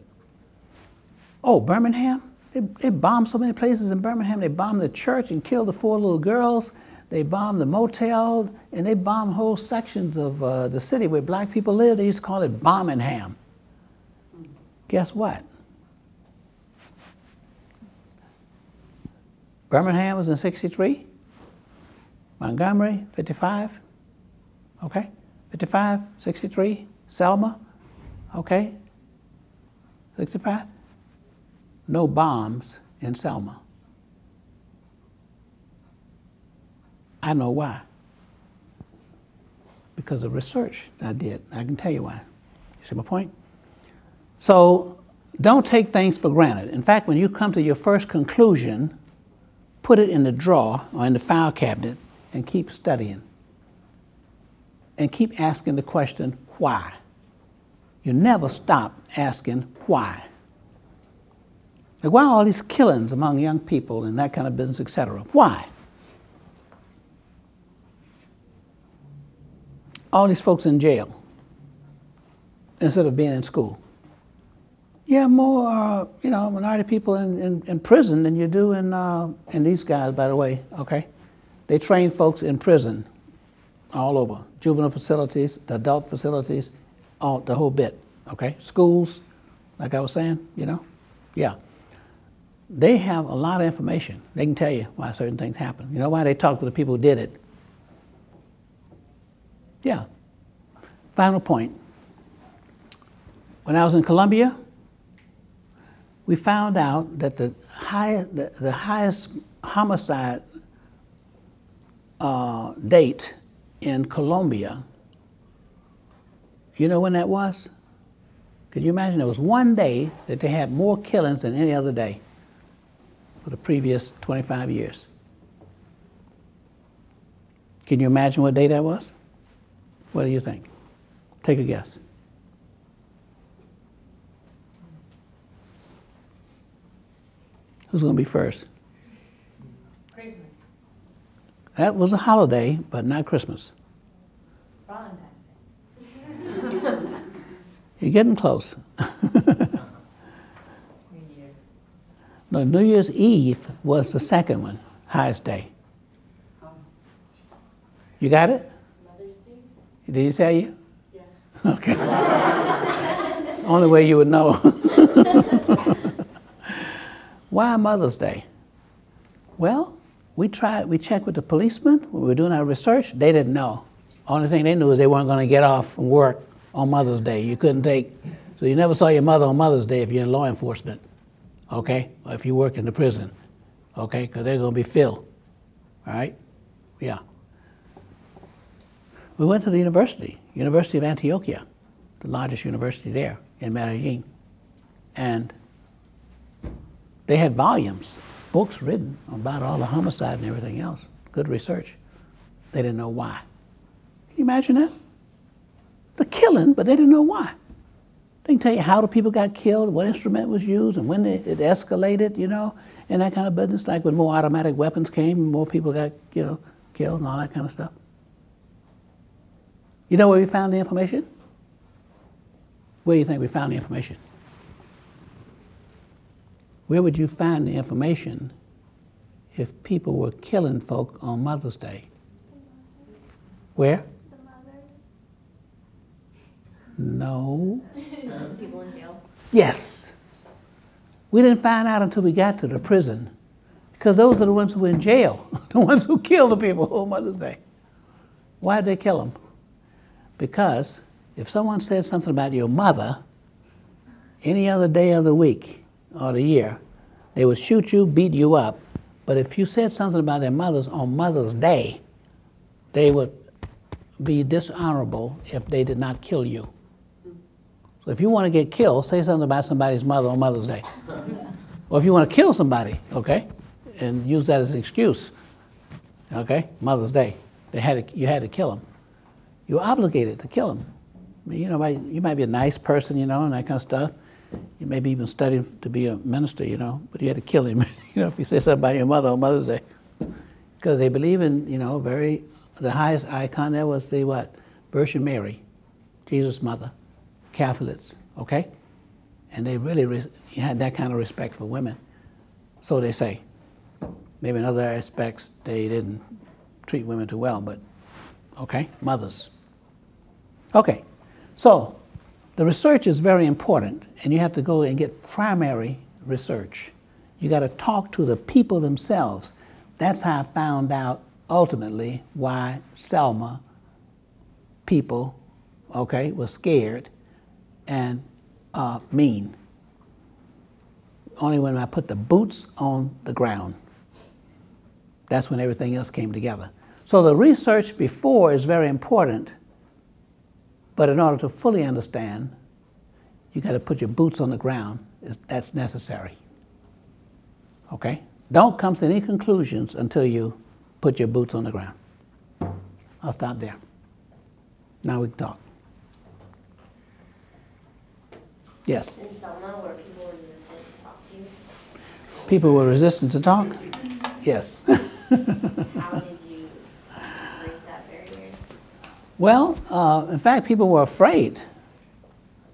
Oh, Birmingham? They bombed so many places in Birmingham. They bombed the church and killed the 4 little girls. They bombed the motel, and they bombed whole sections of the city where black people lived. They used to call it Birmingham. Guess what? Birmingham was in 63. Montgomery, 55. Okay? 55, 63. Selma, okay? 65. No bombs in Selma. I know why. Because of research I did. I can tell you why. You see my point? So don't take things for granted. In fact, when you come to your first conclusion, put it in the drawer or in the file cabinet and keep studying. And keep asking the question, why? You never stop asking why. Like, why all these killings among young people and that kind of business, etc.? Why? All these folks in jail instead of being in school. You have more, minority people in prison than you do in these guys, by the way, okay? They train folks in prison all over. Juvenile facilities, the adult facilities, the whole bit, okay? Schools, like I was saying, yeah. They have a lot of information. They can tell you why certain things happen. You know why? They talk to the people who did it. Yeah. Final point. When I was in Columbia, we found out that the highest homicide date in Columbia, you know when that was? Could you imagine? There was one day that they had more killings than any other day for the previous 25 years. Can you imagine what day that was? What do you think? Take a guess. Who's going to be first? Christmas. That was a holiday, but not Christmas. Valentine's Day. You're getting close. New Year's. No, New Year's Eve was the second one, highest day. You got it? Mother's Day? Did he tell you? Yeah. Okay. It's the only way you would know. Why Mother's Day? Well, we checked with the policemen when we were doing our research. They didn't know. Only thing they knew is they weren't going to get off from work on Mother's Day. You couldn't so you never saw your mother on Mother's Day if you're in law enforcement, okay? Or if you work in the prison, okay? Because they're going to be filled, all right? Yeah. We went to the university of Antioquia, the largest university there in Medellin. And they had volumes, books written about all the homicide and everything else. Good research. They didn't know why. Can you imagine that? The killing, but they didn't know why. They can tell you how the people got killed, what instrument was used, and when it escalated, and that kind of business. Like when more automatic weapons came, more people got, killed and all that kind of stuff. You know where we found the information? Where do you think we found the information? Where would you find the information if people were killing folk on Mother's Day? Where? The mothers. No. The people in jail. Yes. We didn't find out until we got to the prison, because those are the ones who were in jail, the ones who killed the people on Mother's Day. Why did they kill them? Because if someone said something about your mother any other day of the week or the year, they would shoot you, beat you up, But if you said something about their mothers on Mother's Day, they would be dishonorable if they did not kill you. So if you want to get killed, say something about somebody's mother on Mother's Day. Or if you want to kill somebody, okay, and use that as an excuse, okay, Mother's Day, you had to kill them. You're obligated to kill them. I mean, you might be a nice person, and that kind of stuff. You may be even studying to be a minister, but you had to kill him, if you say something about your mother on Mother's Day. Because they believe in, the highest icon there was the what? Virgin Mary, Jesus' mother, Catholics, okay? And they really had that kind of respect for women. So they say. Maybe in other aspects they didn't treat women too well, but okay, mothers. Okay, so the research is very important, and you have to go and get primary research. You got to talk to the people themselves. That's how I found out ultimately why Selma people, okay, were scared and mean. Only when I put the boots on the ground. That's when everything else came together. So the research before is very important, but in order to fully understand, you got to put your boots on the ground. That's necessary. Okay? Don't come to any conclusions until you put your boots on the ground. I'll stop there. Now we can talk. Yes? In Selma, were people resistant to talk to you? People were resistant to talk? Yes. How did you break that barrier? Well, in fact, people were afraid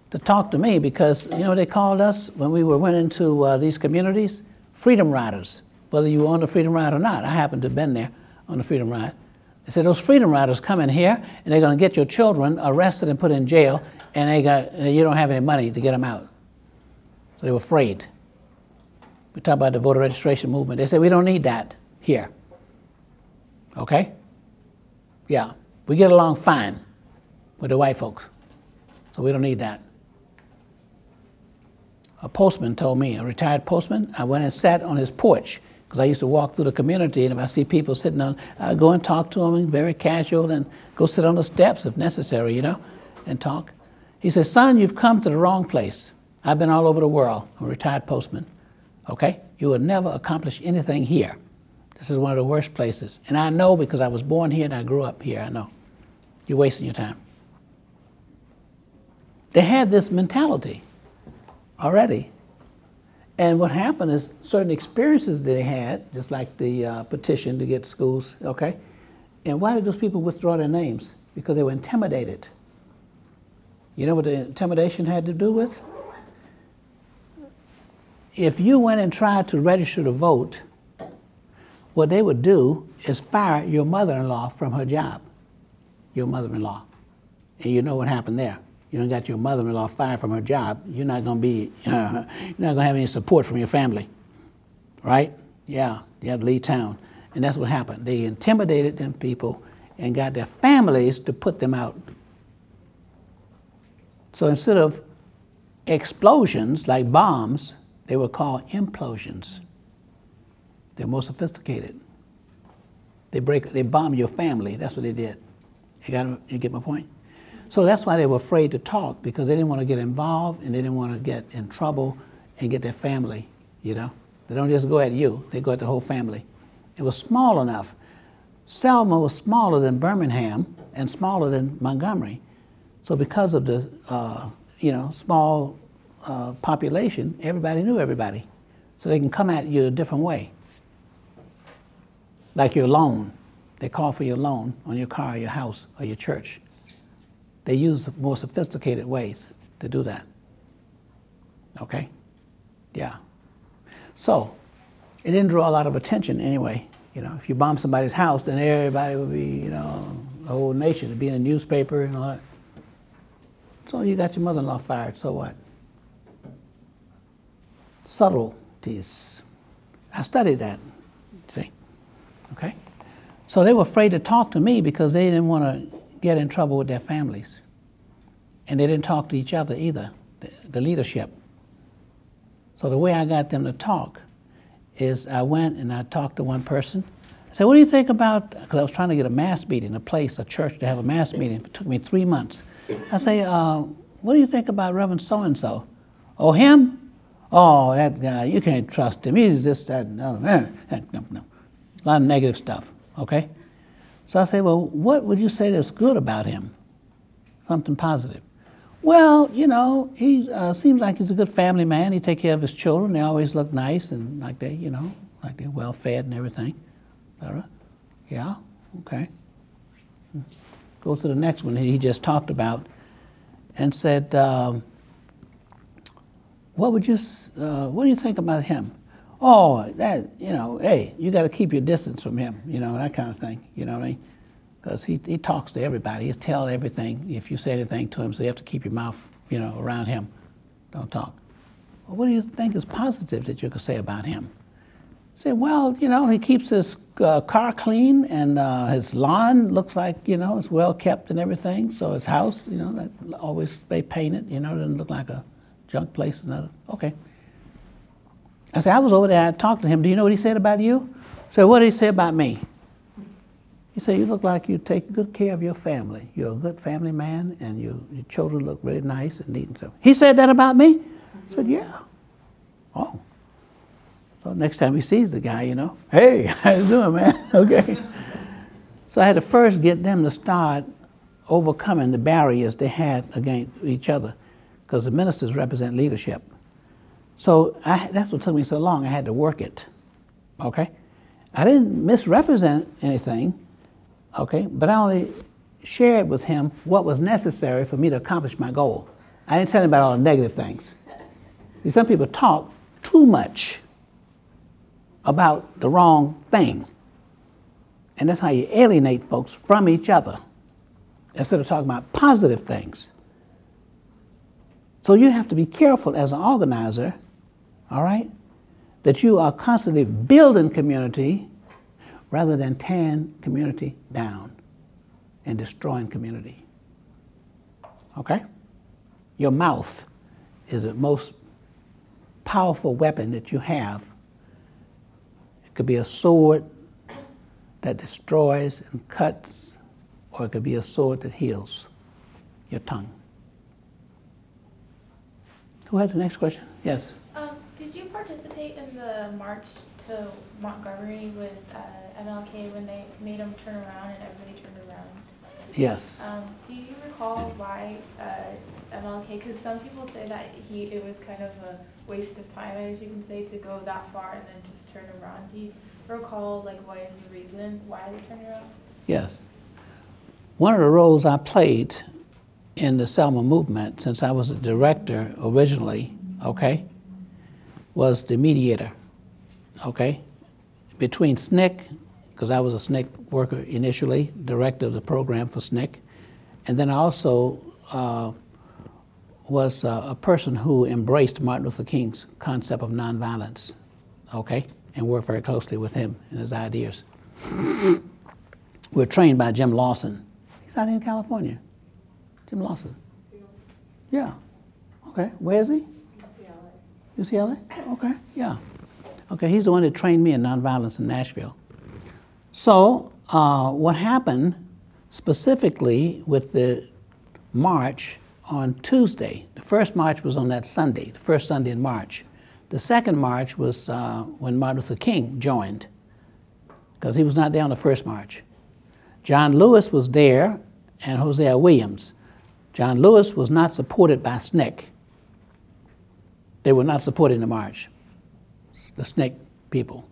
to talk to me because, they called us when we went into these communities, freedom riders, whether you were on the freedom ride or not. I happened to have been there on the freedom ride. They said, those freedom riders come in here and they're going to get your children arrested and put in jail, and you don't have any money to get them out. So they were afraid. We talk about the voter registration movement. They said, we don't need that here. Okay? Yeah. We get along fine with the white folks, so we don't need that. A postman told me, a retired postman, I went and sat on his porch because I used to walk through the community, and if I see people sitting on, I go and talk to them, very casual, and go sit on the steps if necessary, and talk. He said, son, you've come to the wrong place. I've been all over the world. I'm a retired postman. Okay? You will never accomplish anything here. This is one of the worst places. And I know because I was born here and I grew up here. I know. You're wasting your time. They had this mentality already. And what happened is certain experiences they had, just like the petition to get schools, okay? And why did those people withdraw their names? Because they were intimidated. You know what the intimidation had to do with? If you went and tried to register to vote, what they would do is fire your mother-in-law from her job, your mother-in-law. And you know what happened there. You don't got your mother-in-law fired from her job, you're not going to be, you're not going to have any support from your family, right? Yeah, you have to leave town. And that's what happened. They intimidated them people and got their families to put them out. So instead of explosions like bombs, they were called implosions. They're more sophisticated. They bomb your family. That's what they did. You get my point? So that's why they were afraid to talk, because they didn't want to get involved and they didn't want to get in trouble and get their family, They don't just go at you, they go at the whole family. It was small enough. Selma was smaller than Birmingham and smaller than Montgomery. So because of the, small population, everybody knew everybody. So they can come at you a different way. Like your loan. They call for your loan on your car, your house, or your church. They use more sophisticated ways to do that. Okay? Yeah. So, it didn't draw a lot of attention anyway. If you bomb somebody's house, then everybody would be, the whole nation would be in the newspaper and all that. So you got your mother-in-law fired, so what? Subtleties. I studied that, see? Okay? So they were afraid to talk to me because they didn't want to get in trouble with their families. And they didn't talk to each other either, the leadership. So the way I got them to talk is I went and I talked to one person. I said, what do you think about, because I was trying to get a mass meeting, a church to have a mass meeting. It took me 3 months. I say, what do you think about Reverend so-and-so? Oh, him? Oh, that guy, you can't trust him. He's this, that, and the other. No. A lot of negative stuff, okay? So I say, well, what would you say that's good about him? Something positive. Well, you know, he seems like he's a good family man. He takes care of his children. They always look nice and like they, you know, like they're well fed and everything. Yeah, okay. Go to the next one he just talked about and said, what do you think about him? Oh, that, you know, hey, you got to keep your distance from him, you know, that kind of thing, you know what I mean? Because he talks to everybody. He'll tell everything if you say anything to him, so you have to keep your mouth, you know, around him. Don't talk. Well, what do you think is positive that you could say about him? Say, well, you know, he keeps his car clean and his lawn looks like, you know, it's well kept and everything. So his house, you know, that always stay painted, you know, doesn't look like a junk place. Okay. I said, I was over there, I talked to him. Do you know what he said about you? So what did he say about me? He said, you look like you take good care of your family. You're a good family man and your children look really nice and neat and stuff. He said that about me? I said, yeah. Oh. So next time he sees the guy, you know, hey, how you doing, man? Okay. So I had to first get them to start overcoming the barriers they had against each other, because the ministers represent leadership. So that's what took me so long. I had to work it, okay? I didn't misrepresent anything, okay? But I only shared with him what was necessary for me to accomplish my goal. I didn't tell him about all the negative things. See, some people talk too much about the wrong thing. And that's how you alienate folks from each other instead of talking about positive things. So you have to be careful as an organizer, all right, that you are constantly building community rather than tearing community down and destroying community. Okay? Your mouth is the most powerful weapon that you have. It could be a sword that destroys and cuts, or it could be a sword that heals. Your tongue. Who has the next question? Yes. Did you participate in the march to Montgomery with MLK when they made him turn around and everybody turned around? Yes. Do you recall why MLK? Because some people say that it was kind of a waste of time, as you can say, to go that far and then just turn around. Do you recall like what is the reason why they turned around? Yes. One of the roles I played in the Selma movement, since I was a director originally, okay, was the mediator, okay, between SNCC, because I was a SNCC worker initially, director of the program for SNCC, and then I also was a person who embraced Martin Luther King's concept of nonviolence, okay, and worked very closely with him and his ideas. We were trained by Jim Lawson. He's out in California. Jim Lawson. Yeah. Okay. Where is he? UCLA. Okay. Yeah. Okay. He's the one that trained me in nonviolence in Nashville. So what happened specifically with the march on Tuesday? The first march was on that Sunday, the first Sunday in March. The second march was when Martin Luther King joined, because he was not there on the first march. John Lewis was there and Hosea Williams. John Lewis was not supported by SNCC. They were not supporting the march, the SNCC people.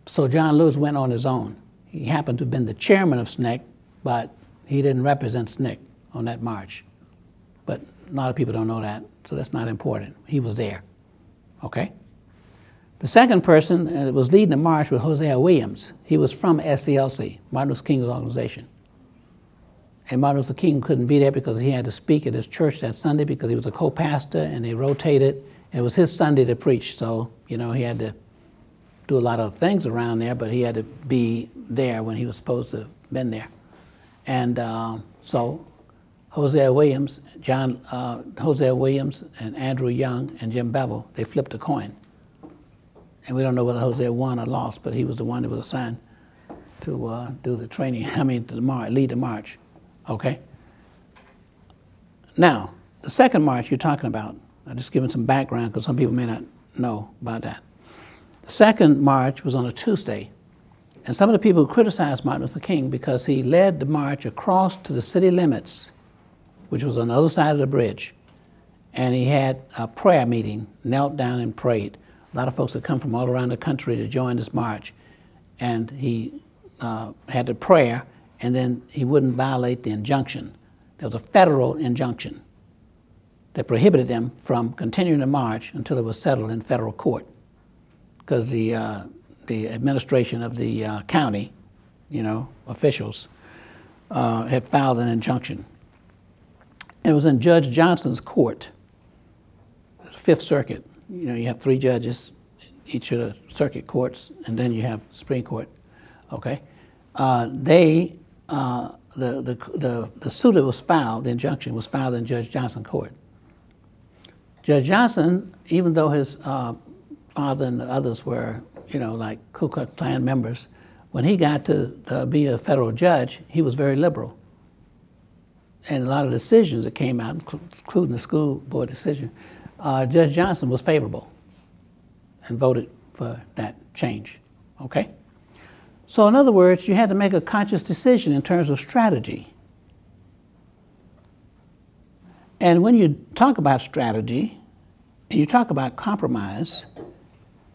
So John Lewis went on his own. He happened to have been the chairman of SNCC, but he didn't represent SNCC on that march. But a lot of people don't know that, so that's not important. He was there, okay? The second person that was leading the march was Hosea Williams. He was from SCLC, Martin Luther King's organization. And Martin Luther King couldn't be there because he had to speak at his church that Sunday because he was a co-pastor and they rotated. And it was his Sunday to preach, so, you know, he had to do a lot of things around there, but he had to be there when he was supposed to have been there. And so Hosea Williams and Andrew Young and Jim Bevel, they flipped a coin. And we don't know whether Hosea won or lost, but he was the one that was assigned to do the training, lead the march, okay? Now, the second march you're talking about, I'm just giving some background because some people may not know about that. The second march was on a Tuesday, and some of the people criticized Martin Luther King because he led the march across to the city limits, which was on the other side of the bridge, and he had a prayer meeting, knelt down and prayed. A lot of folks had come from all around the country to join this march, and he had the prayer, and then he wouldn't violate the injunction. There was a federal injunction that prohibited them from continuing the march until it was settled in federal court, because the administration of the county, officials, had filed an injunction. And it was in Judge Johnson's court, Fifth Circuit. You have 3 judges, each of the circuit courts, and then you have Supreme Court. Okay, the suit that was filed, the injunction was filed in Judge Johnson's court. Judge Johnson, even though his father and the others were, like Ku Klux Klan members, when he got to be a federal judge, he was very liberal. And a lot of decisions that came out, including the school board decision, Judge Johnson was favorable and voted for that change, okay? So in other words, you had to make a conscious decision in terms of strategy. And when you talk about strategy, and you talk about compromise,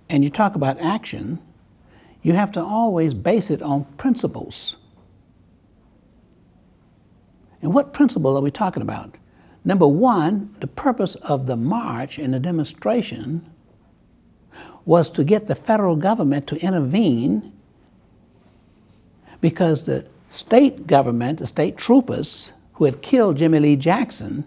and you talk about action, you have to always base it on principles. And what principle are we talking about? Number one, the purpose of the march and the demonstration was to get the federal government to intervene, because the state government, the state troopers who had killed Jimmy Lee Jackson,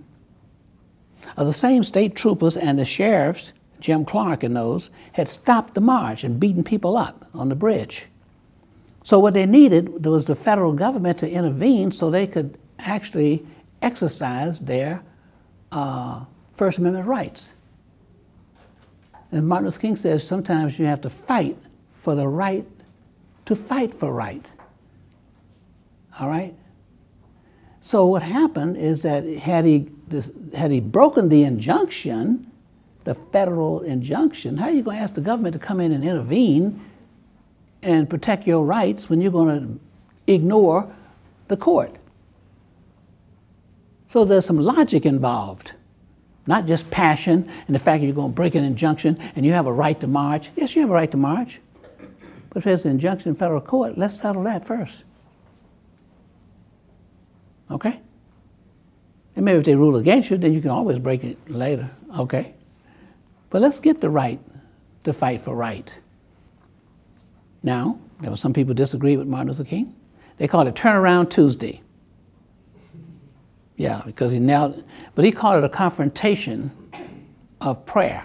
are the same state troopers and the sheriffs, Jim Clark and those, had stopped the march and beaten people up on the bridge. So what they needed was the federal government to intervene so they could actually exercise their First Amendment rights. And Martin Luther King says sometimes you have to fight for the right to fight for right. All right? So what happened is that had he broken the injunction, the federal injunction, how are you going to ask the government to come in and intervene and protect your rights when you're going to ignore the court? So there's some logic involved, not just passion and the fact that you're going to break an injunction and you have a right to march. Yes, you have a right to march. But if there's an injunction in federal court, let's settle that first. Okay? And maybe if they rule against you, then you can always break it later. Okay? But let's get the right to fight for right. Now, there were some people who disagree with Martin Luther King. They called it Turnaround Tuesday. Yeah, because he knelt, but he called it a confrontation of prayer.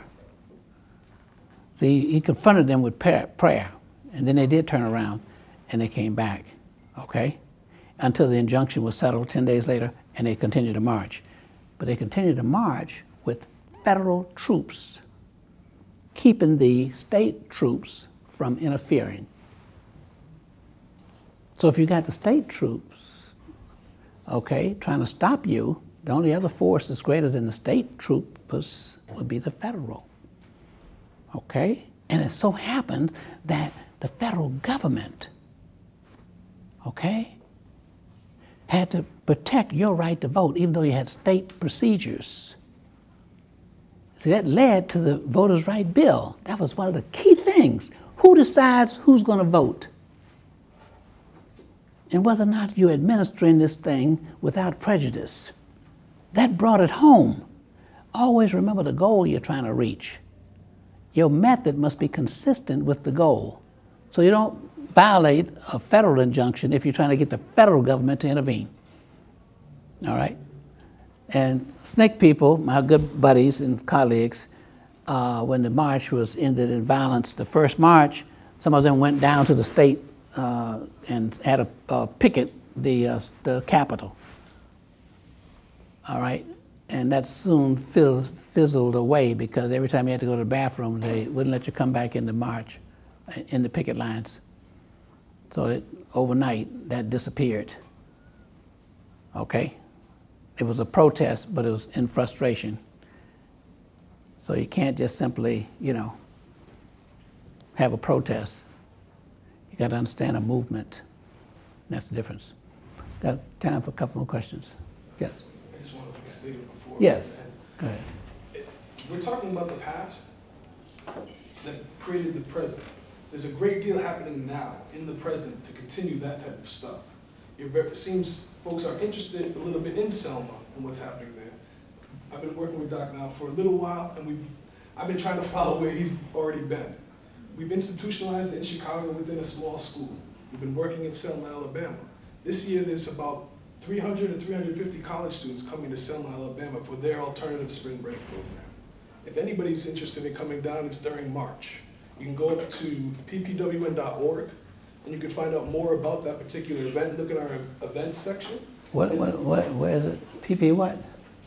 See, he confronted them with prayer, and then they did turn around and they came back, okay? Until the injunction was settled 10 days later, and they continued to march. But they continued to march with federal troops, keeping the state troops from interfering. So if you got the state troops, okay, trying to stop you, the only other force that's greater than the state troopers would be the federal, okay? And it so happened that the federal government, okay, had to protect your right to vote, even though you had state procedures. See, that led to the Voters' Right Bill. That was one of the key things. Who decides who's going to vote? And whether or not you're administering this thing without prejudice. That brought it home. Always remember the goal you're trying to reach. Your method must be consistent with the goal. So you don't violate a federal injunction if you're trying to get the federal government to intervene. All right? And SNCC people, my good buddies and colleagues, when the march was ended in violence, the first march, some of them went down to the state and had a picket the Capitol. All right? And that soon fizzled away because every time you had to go to the bathroom, they wouldn't let you come back in the march, in the picket lines. So overnight, that disappeared. Okay? It was a protest, but it was in frustration. So you can't just simply, you know, have a protest. You got to understand a movement. That's the difference. Got time for a couple more questions. Yes? I just want to make a statement before. Yes. Go ahead. We're talking about the past that created the present. There's a great deal happening now in the present to continue that type of stuff. It seems folks are interested a little bit in Selma and what's happening there. I've been working with Doc now for a little while, and I've been trying to follow where he's already been. We've institutionalized it in Chicago within a small school. We've been working in Selma, Alabama. This year there's about 300 to 350 college students coming to Selma, Alabama for their alternative spring break program. If anybody's interested in coming down, it's during March. You can go up to ppwn.org and you can find out more about that particular event. Look at our events section. Where is it? PP what?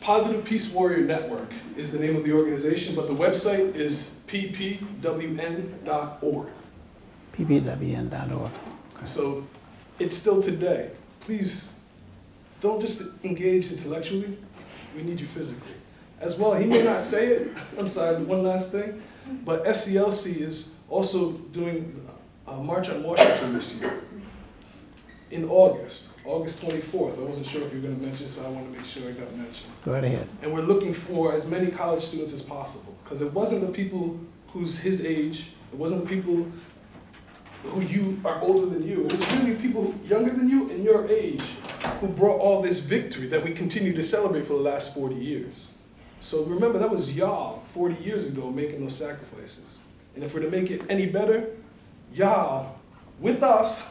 Positive Peace Warrior Network is the name of the organization, but the website is ppwn.org. ppwn.org. Okay. So it's still today. Please don't just engage intellectually, we need you physically. As well, he may not say it, I'm sorry, one last thing, but SCLC is also doing a March on Washington this year in August 24th. I wasn't sure if you were going to mention, so I want to make sure it got mentioned. Go right ahead. And we're looking for as many college students as possible, because it wasn't the people who's his age, it wasn't the people who you are older than you, it was really people younger than you and your age who brought all this victory that we continue to celebrate for the last 40 years. So remember, that was y'all 40 years ago making those sacrifices. And if we're to make it any better, y'all, with us,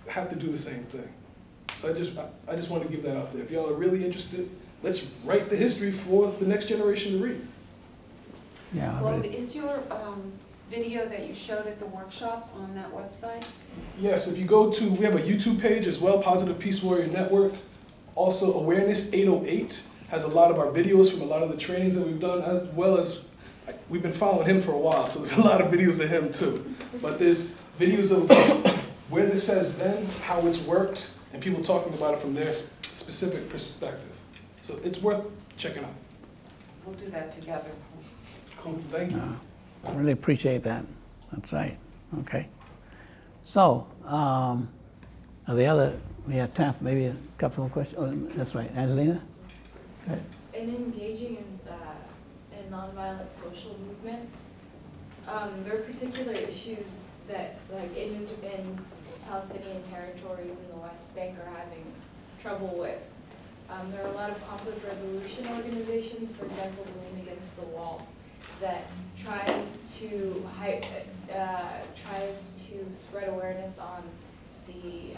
have to do the same thing. So I just want to give that out there. If y'all are really interested, let's write the history for the next generation to read. Yeah. Globe, is your video that you showed at the workshop on that website? Yes, if you go to, we have a YouTube page as well, Positive Peace Warrior Network. Also, Awareness 808 has a lot of our videos from a lot of the trainings that we've done, as well as, we've been following him for a while, so there's a lot of videos of him too. But there's videos of where this has been, how it's worked, and people talking about it from their specific perspective. So it's worth checking out. We'll do that together. Cool, thank you. I really appreciate that. That's right. Okay. So, we have time for maybe a couple more questions. Oh, that's right. Angelina? Go ahead. In engaging in nonviolent social movement, there are particular issues that, like in Palestinian territories in the West Bank, are having trouble with. There are a lot of conflict resolution organizations, for example, the Lean Against the Wall, that tries to spread awareness on the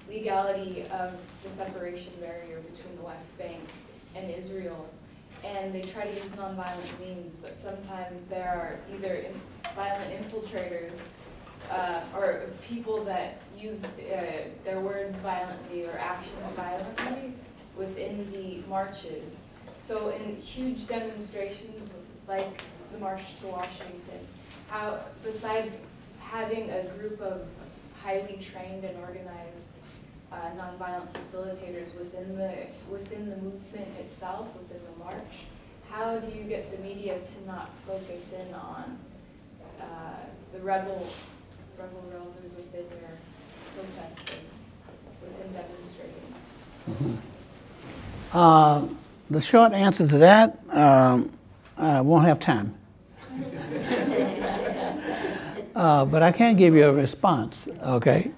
legality of the separation barrier between the West Bank and Israel. And they try to use nonviolent means, but sometimes there are either violent infiltrators or people that use their words violently or actions violently within the marches. So in huge demonstrations like the March to Washington, besides having a group of highly trained and organized nonviolent facilitators within the movement itself, within the march, how do you get the media to not focus in on the rebel rails within your protesting, within demonstrating? Mm-hmm. The short answer to that, I won't have time. But I can give you a response, okay?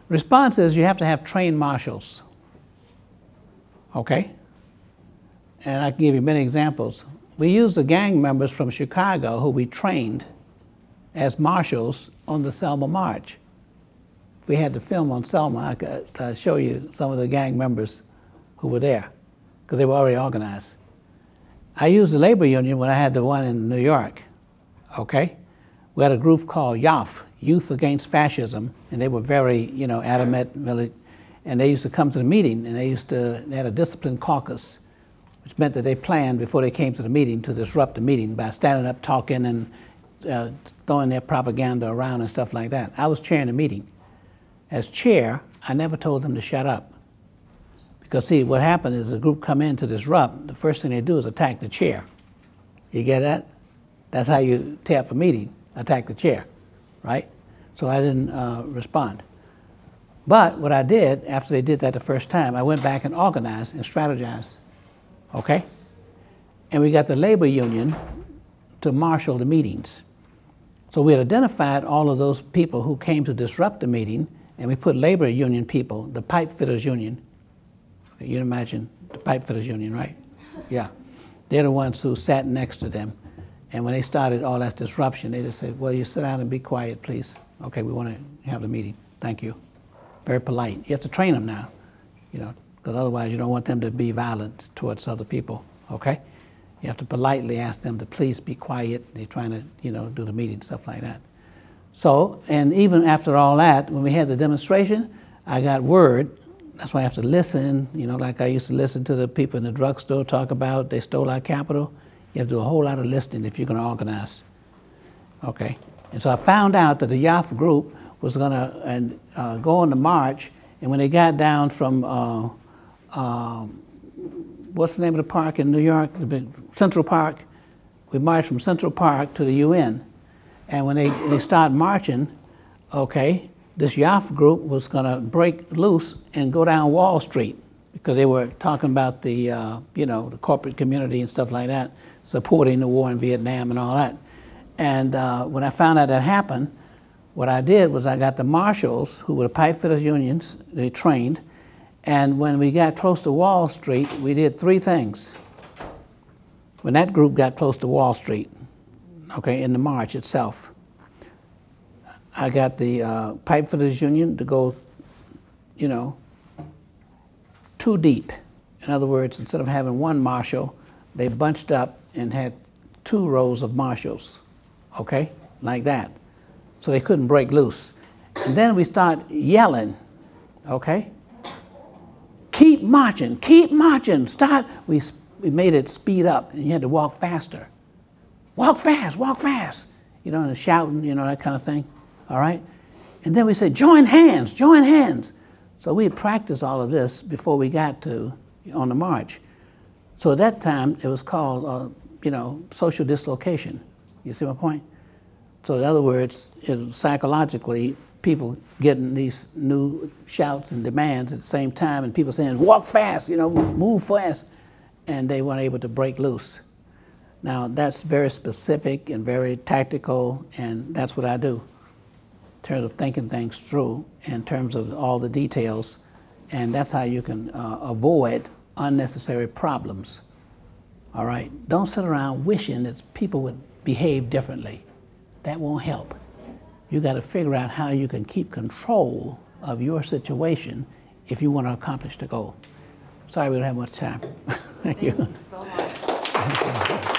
Response is you have to have trained marshals, okay? And I can give you many examples. We used the gang members from Chicago who we trained as marshals on the Selma March. If we had the film on Selma, I could show you some of the gang members who were there, because they were already organized. I used the labor union when I had the one in New York, okay? We had a group called YAF, Youth Against Fascism, and they were very, adamant, really, and they used to come to the meeting, and they had a discipline caucus which meant that they planned before they came to the meeting to disrupt the meeting by standing up, talking, and throwing their propaganda around and stuff like that. I was chairing the meeting. As chair, I never told them to shut up. Because see, what happened is the group come in to disrupt, the first thing they do is attack the chair. You get that? That's how you tear up a meeting, attack the chair, right? So I didn't respond. But what I did, after they did that the first time, I went back and organized and strategized, okay? And we got the labor union to marshal the meetings. So we had identified all of those people who came to disrupt the meeting, and we put labor union people, the pipe fitters union. You can imagine the pipe fitters union, right? Yeah. They're the ones who sat next to them. And when they started all that disruption, they just said, well, you sit down and be quiet, please. Okay, we want to have the meeting. Thank you. Very polite. You have to train them now, you know, because otherwise you don't want them to be violent towards other people, okay? You have to politely ask them to please be quiet. They're trying to, you know, do the meeting, stuff like that. So, and even after all that, when we had the demonstration, I got word. That's why I have to listen, you know, like I used to listen to the people in the drugstore talk about they stole our capital. You have to do a whole lot of listening if you're going to organize, okay? And so I found out that the YAF group was going to go on the march, and when they got down from, what's the name of the park in New York? The big Central Park. We marched from Central Park to the UN. And when they started marching, okay, this YAF group was going to break loose and go down Wall Street because they were talking about the, you know, the corporate community and stuff like that, supporting the war in Vietnam and all that. And when I found out that happened, what I did was I got the marshals, who were the pipe fitters unions, they trained, and when we got close to Wall Street, we did three things. When that group got close to Wall Street, okay, in the march itself, I got the pipe fitters union to go, you know, too deep. In other words, instead of having one marshal, they bunched up and had 2 rows of marshals, okay, like that. So they couldn't break loose. And then we start yelling, okay? Keep marching, start. We made it speed up, and you had to walk faster. Walk fast, you know, and shouting, you know, that kind of thing, all right? And then we said, join hands. So we had practiced all of this before we got to, on the march. So at that time, it was called, you know, social dislocation. You see my point? So in other words, psychologically, people getting these new shouts and demands at the same time, and people saying, walk fast, you know, move fast, and they weren't able to break loose. Now, that's very specific and very tactical, and that's what I do in terms of thinking things through, in terms of all the details, and that's how you can avoid unnecessary problems, all right? Don't sit around wishing that people would behave differently. That won't help. You got to figure out how you can keep control of your situation if you want to accomplish the goal. Sorry we don't have much time. Thank you. Thank you so much.